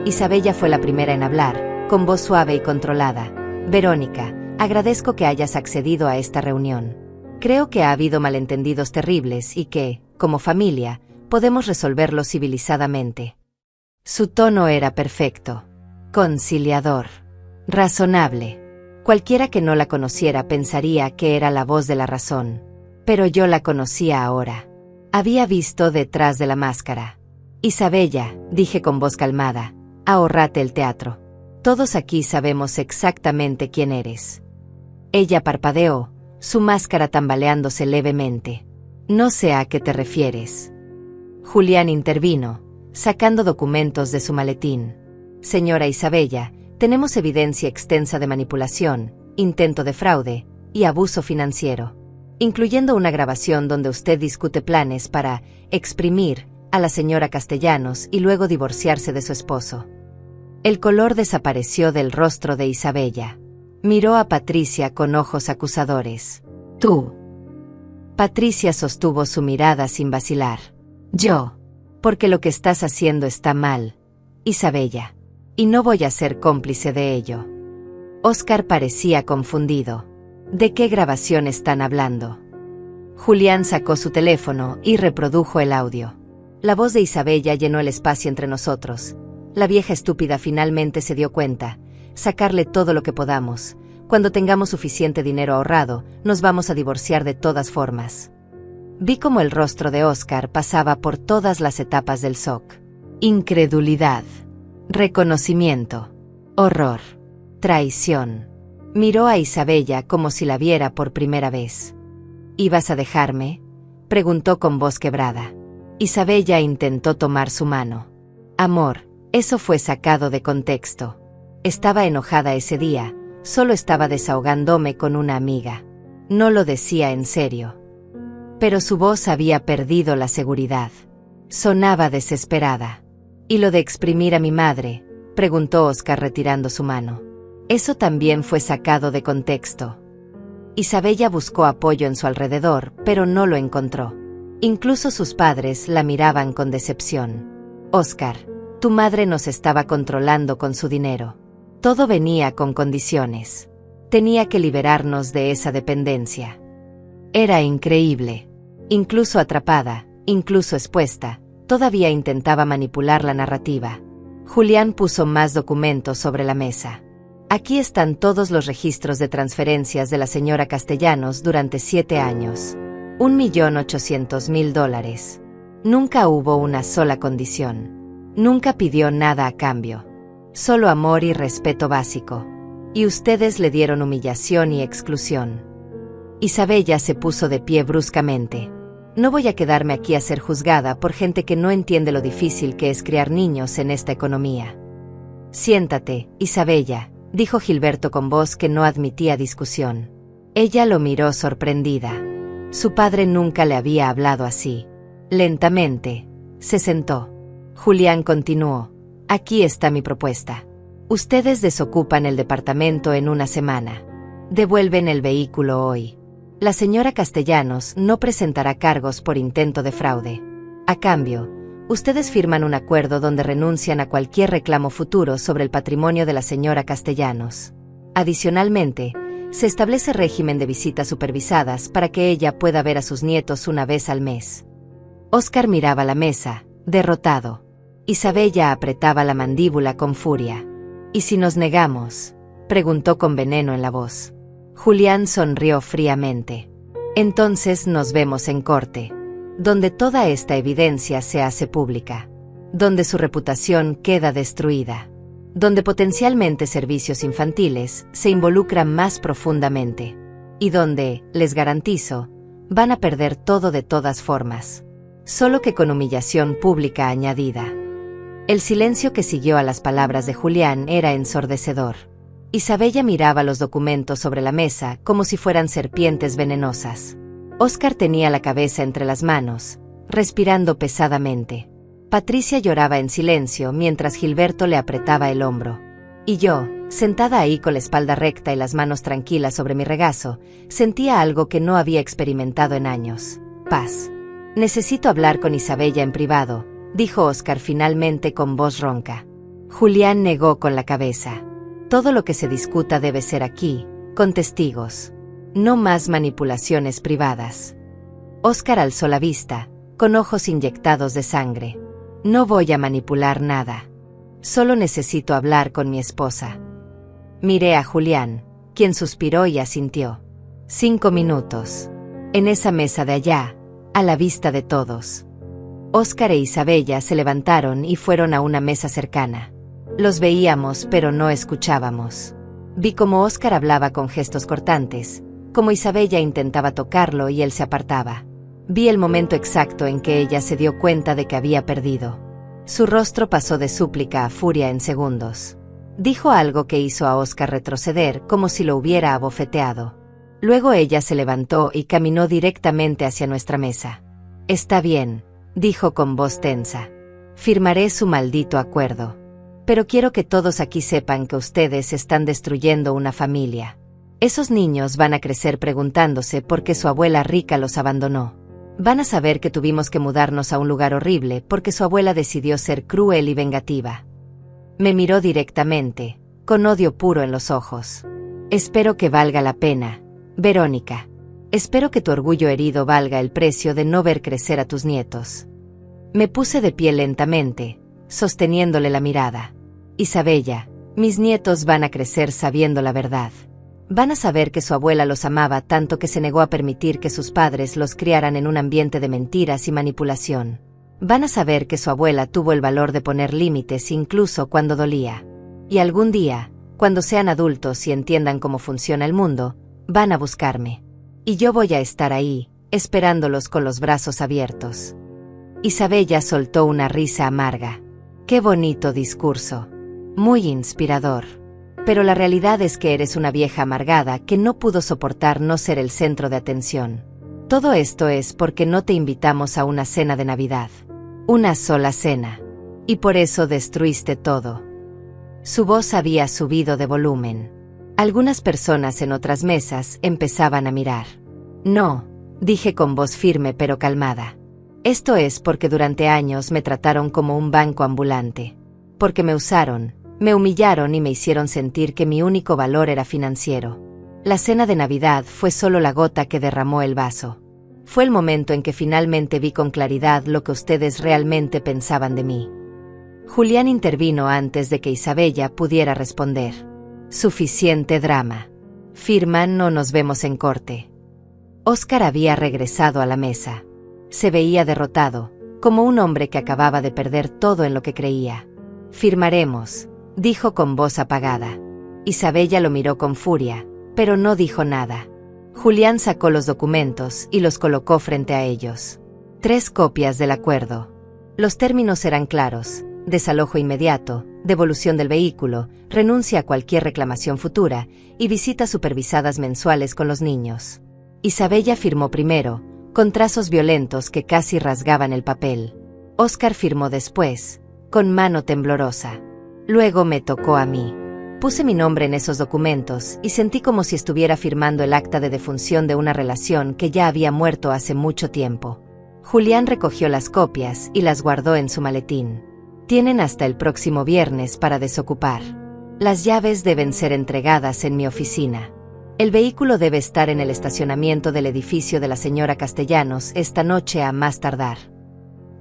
Isabella fue la primera en hablar, con voz suave y controlada. Verónica, agradezco que hayas accedido a esta reunión. Creo que ha habido malentendidos terribles y que, como familia, podemos resolverlo civilizadamente. Su tono era perfecto. Conciliador. Razonable. Cualquiera que no la conociera pensaría que era la voz de la razón. Pero yo la conocía ahora. Había visto detrás de la máscara. Isabella, dije con voz calmada, ahórrate el teatro. Todos aquí sabemos exactamente quién eres. Ella parpadeó, su máscara tambaleándose levemente. No sé a qué te refieres. Julián intervino, sacando documentos de su maletín. Señora Isabella, tenemos evidencia extensa de manipulación, intento de fraude y abuso financiero, incluyendo una grabación donde usted discute planes para exprimir a la señora Castellanos y luego divorciarse de su esposo. El color desapareció del rostro de Isabella. Miró a Patricia con ojos acusadores. Tú. Patricia sostuvo su mirada sin vacilar. Yo. Porque lo que estás haciendo está mal, Isabella. Y no voy a ser cómplice de ello. Óscar parecía confundido. ¿De qué grabación están hablando? Julián sacó su teléfono y reprodujo el audio. La voz de Isabella llenó el espacio entre nosotros. La vieja estúpida finalmente se dio cuenta. Sacarle todo lo que podamos. Cuando tengamos suficiente dinero ahorrado, nos vamos a divorciar de todas formas. Vi cómo el rostro de Óscar pasaba por todas las etapas del shock. Incredulidad. Reconocimiento. Horror. Traición. Miró a Isabella como si la viera por primera vez. ¿Ibas a dejarme?, preguntó con voz quebrada. Isabella intentó tomar su mano. Amor, eso fue sacado de contexto. Estaba enojada ese día, solo estaba desahogándome con una amiga. No lo decía en serio. Pero su voz había perdido la seguridad. Sonaba desesperada. ¿Y lo de exprimir a mi madre?, preguntó Óscar retirando su mano. Eso también fue sacado de contexto. Isabella buscó apoyo en su alrededor, pero no lo encontró. Incluso sus padres la miraban con decepción. Óscar, tu madre nos estaba controlando con su dinero. Todo venía con condiciones. Tenía que liberarnos de esa dependencia. Era increíble. Incluso atrapada, incluso expuesta, todavía intentaba manipular la narrativa. Julián puso más documentos sobre la mesa. Aquí están todos los registros de transferencias de la señora Castellanos durante 7 años. $1.800.000. Nunca hubo una sola condición. Nunca pidió nada a cambio. Solo amor y respeto básico. Y ustedes le dieron humillación y exclusión. Isabella se puso de pie bruscamente. No voy a quedarme aquí a ser juzgada por gente que no entiende lo difícil que es criar niños en esta economía. Siéntate, Isabella, dijo Gilberto con voz que no admitía discusión. Ella lo miró sorprendida. Su padre nunca le había hablado así. Lentamente, se sentó. Julián continuó. Aquí está mi propuesta. Ustedes desocupan el departamento en una semana. Devuelven el vehículo hoy. La señora Castellanos no presentará cargos por intento de fraude. A cambio, ustedes firman un acuerdo donde renuncian a cualquier reclamo futuro sobre el patrimonio de la señora Castellanos. Adicionalmente, se establece régimen de visitas supervisadas para que ella pueda ver a sus nietos una vez al mes. Óscar miraba la mesa, derrotado. Isabella apretaba la mandíbula con furia. ¿Y si nos negamos?, preguntó con veneno en la voz. Julián sonrió fríamente. Entonces nos vemos en corte, donde toda esta evidencia se hace pública, donde su reputación queda destruida, donde potencialmente servicios infantiles se involucran más profundamente, y donde, les garantizo, van a perder todo de todas formas, solo que con humillación pública añadida. El silencio que siguió a las palabras de Julián era ensordecedor. Isabella miraba los documentos sobre la mesa como si fueran serpientes venenosas. Óscar tenía la cabeza entre las manos, respirando pesadamente. Patricia lloraba en silencio mientras Gilberto le apretaba el hombro. Y yo, sentada ahí con la espalda recta y las manos tranquilas sobre mi regazo, sentía algo que no había experimentado en años: paz. Necesito hablar con Isabella en privado, dijo Óscar finalmente con voz ronca. Julián negó con la cabeza. Todo lo que se discuta debe ser aquí, con testigos. No más manipulaciones privadas. Óscar alzó la vista, con ojos inyectados de sangre. No voy a manipular nada. Solo necesito hablar con mi esposa. Miré a Julián, quien suspiró y asintió. 5 minutos. En esa mesa de allá, a la vista de todos. Óscar e Isabella se levantaron y fueron a una mesa cercana. Los veíamos pero no escuchábamos. Vi cómo Óscar hablaba con gestos cortantes, como Isabella intentaba tocarlo y él se apartaba. Vi el momento exacto en que ella se dio cuenta de que había perdido. Su rostro pasó de súplica a furia en segundos. Dijo algo que hizo a Oscar retroceder como si lo hubiera abofeteado. Luego ella se levantó y caminó directamente hacia nuestra mesa. «Está bien», dijo con voz tensa. «Firmaré su maldito acuerdo. Pero quiero que todos aquí sepan que ustedes están destruyendo una familia. Esos niños van a crecer preguntándose por qué su abuela rica los abandonó. Van a saber que tuvimos que mudarnos a un lugar horrible porque su abuela decidió ser cruel y vengativa». Me miró directamente, con odio puro en los ojos. «Espero que valga la pena, Verónica. Espero que tu orgullo herido valga el precio de no ver crecer a tus nietos». Me puse de pie lentamente, sosteniéndole la mirada. «Isabella, mis nietos van a crecer sabiendo la verdad. Van a saber que su abuela los amaba tanto que se negó a permitir que sus padres los criaran en un ambiente de mentiras y manipulación. Van a saber que su abuela tuvo el valor de poner límites incluso cuando dolía. Y algún día, cuando sean adultos y entiendan cómo funciona el mundo, van a buscarme. Y yo voy a estar ahí, esperándolos con los brazos abiertos». Isabella soltó una risa amarga. «Qué bonito discurso. Muy inspirador. Pero la realidad es que eres una vieja amargada que no pudo soportar no ser el centro de atención. Todo esto es porque no te invitamos a una cena de Navidad. Una sola cena. Y por eso destruiste todo». Su voz había subido de volumen. Algunas personas en otras mesas empezaban a mirar. «No», dije con voz firme pero calmada. «Esto es porque durante años me trataron como un banco ambulante. Porque me usaron, me humillaron y me hicieron sentir que mi único valor era financiero. La cena de Navidad fue solo la gota que derramó el vaso. Fue el momento en que finalmente vi con claridad lo que ustedes realmente pensaban de mí». Julián intervino antes de que Isabella pudiera responder. «Suficiente drama. Firman o nos vemos en corte». Oscar había regresado a la mesa. Se veía derrotado, como un hombre que acababa de perder todo en lo que creía. «Firmaremos», dijo con voz apagada. Isabella lo miró con furia, pero no dijo nada. Julián sacó los documentos y los colocó frente a ellos. 3 copias del acuerdo. Los términos eran claros: desalojo inmediato, devolución del vehículo, renuncia a cualquier reclamación futura y visitas supervisadas mensuales con los niños. Isabella firmó primero, con trazos violentos que casi rasgaban el papel. Oscar firmó después, con mano temblorosa. Luego me tocó a mí. Puse mi nombre en esos documentos y sentí como si estuviera firmando el acta de defunción de una relación que ya había muerto hace mucho tiempo. Julián recogió las copias y las guardó en su maletín. «Tienen hasta el próximo viernes para desocupar. Las llaves deben ser entregadas en mi oficina. El vehículo debe estar en el estacionamiento del edificio de la señora Castellanos esta noche a más tardar».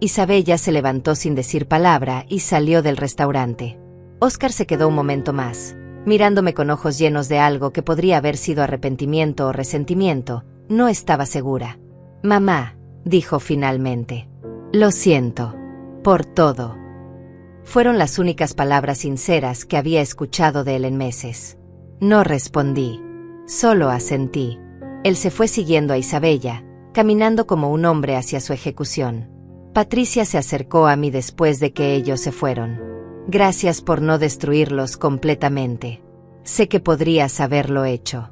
Isabella se levantó sin decir palabra y salió del restaurante. Oscar se quedó un momento más, mirándome con ojos llenos de algo que podría haber sido arrepentimiento o resentimiento. No estaba segura. «Mamá», dijo finalmente. «Lo siento. Por todo». Fueron las únicas palabras sinceras que había escuchado de él en meses. No respondí. Solo asentí. Él se fue siguiendo a Isabella, caminando como un hombre hacia su ejecución. Patricia se acercó a mí después de que ellos se fueron. «Gracias por no destruirlos completamente. Sé que podrías haberlo hecho».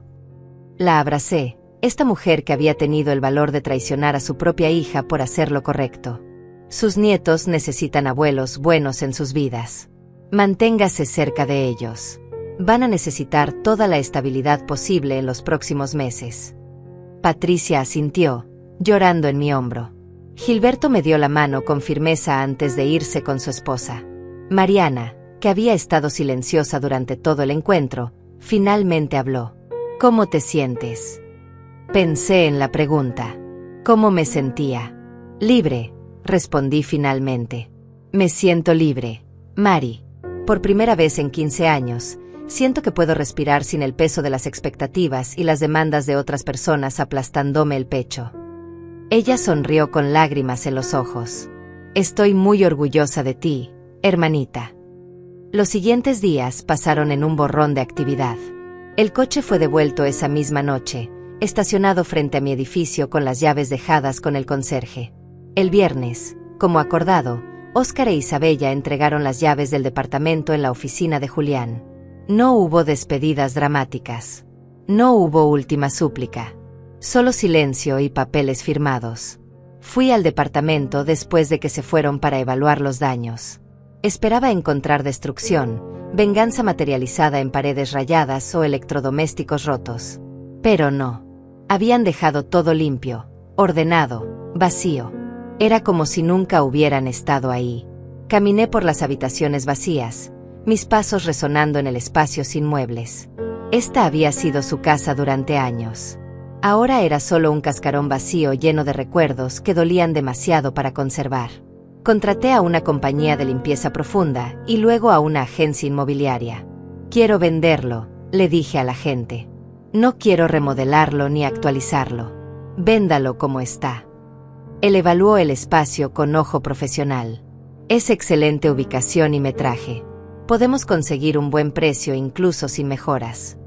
La abracé, esta mujer que había tenido el valor de traicionar a su propia hija por hacer lo correcto. Sus nietos necesitan abuelos buenos en sus vidas. Manténgase cerca de ellos. Van a necesitar toda la estabilidad posible en los próximos meses. Patricia asintió, llorando en mi hombro. Gilberto me dio la mano con firmeza antes de irse con su esposa. Mariana, que había estado silenciosa durante todo el encuentro, finalmente habló. «¿Cómo te sientes?» Pensé en la pregunta. ¿Cómo me sentía? «Libre», respondí finalmente. «Me siento libre, Mari. Por primera vez en 15 años, siento que puedo respirar sin el peso de las expectativas y las demandas de otras personas aplastándome el pecho». Ella sonrió con lágrimas en los ojos. «Estoy muy orgullosa de ti, hermanita». Los siguientes días pasaron en un borrón de actividad. El coche fue devuelto esa misma noche, estacionado frente a mi edificio con las llaves dejadas con el conserje. El viernes, como acordado, Óscar e Isabella entregaron las llaves del departamento en la oficina de Julián. No hubo despedidas dramáticas. No hubo última súplica. Solo silencio y papeles firmados. Fui al departamento después de que se fueron para evaluar los daños. Esperaba encontrar destrucción, venganza materializada en paredes rayadas o electrodomésticos rotos. Pero no. Habían dejado todo limpio, ordenado, vacío. Era como si nunca hubieran estado ahí. Caminé por las habitaciones vacías, mis pasos resonando en el espacio sin muebles. Esta había sido su casa durante años. Ahora era solo un cascarón vacío lleno de recuerdos que dolían demasiado para conservar. Contraté a una compañía de limpieza profunda y luego a una agencia inmobiliaria. Quiero venderlo, le dije a la gente. No quiero remodelarlo ni actualizarlo. Véndalo como está. Él evaluó el espacio con ojo profesional. Es excelente ubicación y metraje. Podemos conseguir un buen precio incluso sin mejoras.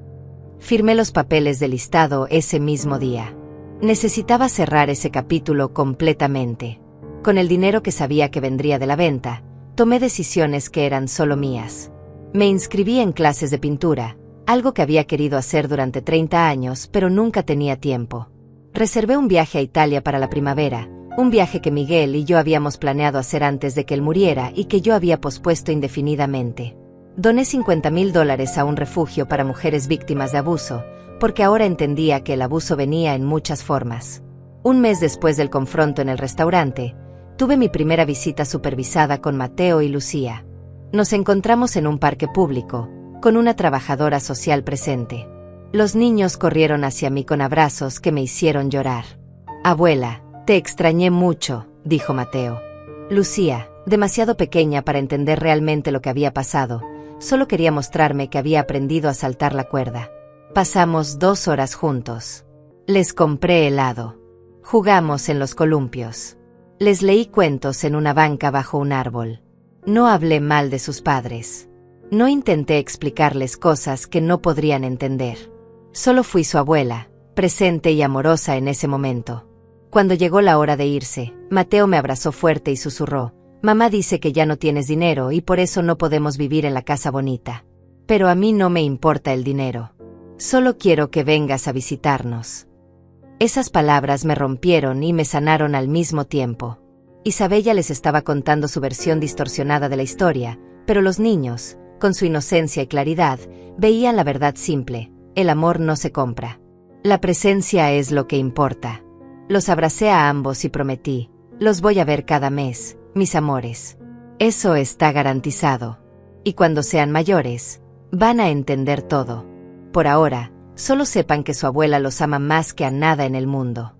Firmé los papeles de listado ese mismo día. Necesitaba cerrar ese capítulo completamente. Con el dinero que sabía que vendría de la venta, tomé decisiones que eran solo mías. Me inscribí en clases de pintura, algo que había querido hacer durante 30 años, pero nunca tenía tiempo. Reservé un viaje a Italia para la primavera, un viaje que Miguel y yo habíamos planeado hacer antes de que él muriera y que yo había pospuesto indefinidamente. Doné $50,000 a un refugio para mujeres víctimas de abuso, porque ahora entendía que el abuso venía en muchas formas. Un mes después del confronto en el restaurante, tuve mi primera visita supervisada con Mateo y Lucía. Nos encontramos en un parque público, con una trabajadora social presente. Los niños corrieron hacia mí con abrazos que me hicieron llorar. «Abuela, te extrañé mucho», dijo Mateo. Lucía, demasiado pequeña para entender realmente lo que había pasado, solo quería mostrarme que había aprendido a saltar la cuerda. Pasamos 2 horas juntos. Les compré helado. Jugamos en los columpios. Les leí cuentos en una banca bajo un árbol. No hablé mal de sus padres. No intenté explicarles cosas que no podrían entender. Solo fui su abuela, presente y amorosa en ese momento. Cuando llegó la hora de irse, Mateo me abrazó fuerte y susurró: «Mamá dice que ya no tienes dinero y por eso no podemos vivir en la casa bonita. Pero a mí no me importa el dinero. Solo quiero que vengas a visitarnos». Esas palabras me rompieron y me sanaron al mismo tiempo. Isabella les estaba contando su versión distorsionada de la historia, pero los niños, con su inocencia y claridad, veían la verdad simple: el amor no se compra. La presencia es lo que importa. Los abracé a ambos y prometí: los voy a ver cada mes, mis amores. Eso está garantizado. Y cuando sean mayores, van a entender todo. Por ahora, solo sepan que su abuela los ama más que a nada en el mundo.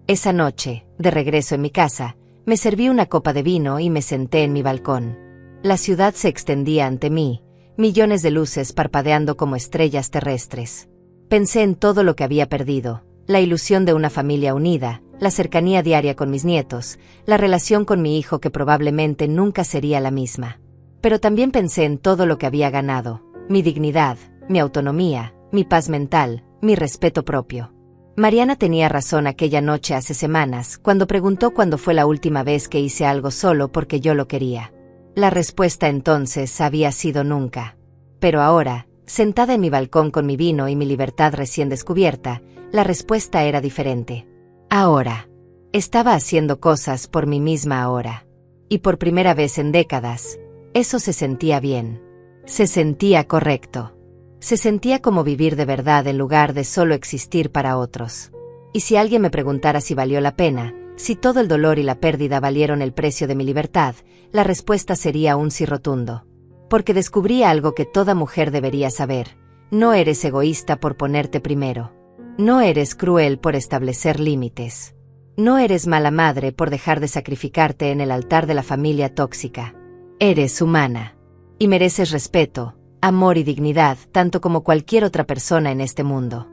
Esa noche, de regreso en mi casa, me serví una copa de vino y me senté en mi balcón. La ciudad se extendía ante mí, millones de luces parpadeando como estrellas terrestres. Pensé en todo lo que había perdido: la ilusión de una familia unida, la cercanía diaria con mis nietos, la relación con mi hijo que probablemente nunca sería la misma. Pero también pensé en todo lo que había ganado: mi dignidad, mi autonomía, mi paz mental, mi respeto propio. Mariana tenía razón aquella noche hace semanas, cuando preguntó cuándo fue la última vez que hice algo solo porque yo lo quería. La respuesta entonces había sido nunca. Pero ahora, sentada en mi balcón con mi vino y mi libertad recién descubierta, la respuesta era diferente. Ahora. Estaba haciendo cosas por mí misma ahora. Y por primera vez en décadas, eso se sentía bien. Se sentía correcto. Se sentía como vivir de verdad en lugar de solo existir para otros. Y si alguien me preguntara si valió la pena, si todo el dolor y la pérdida valieron el precio de mi libertad, la respuesta sería un sí rotundo. Porque descubrí algo que toda mujer debería saber: no eres egoísta por ponerte primero. No eres cruel por establecer límites. No eres mala madre por dejar de sacrificarte en el altar de la familia tóxica. Eres humana. Y mereces respeto, amor y dignidad tanto como cualquier otra persona en este mundo.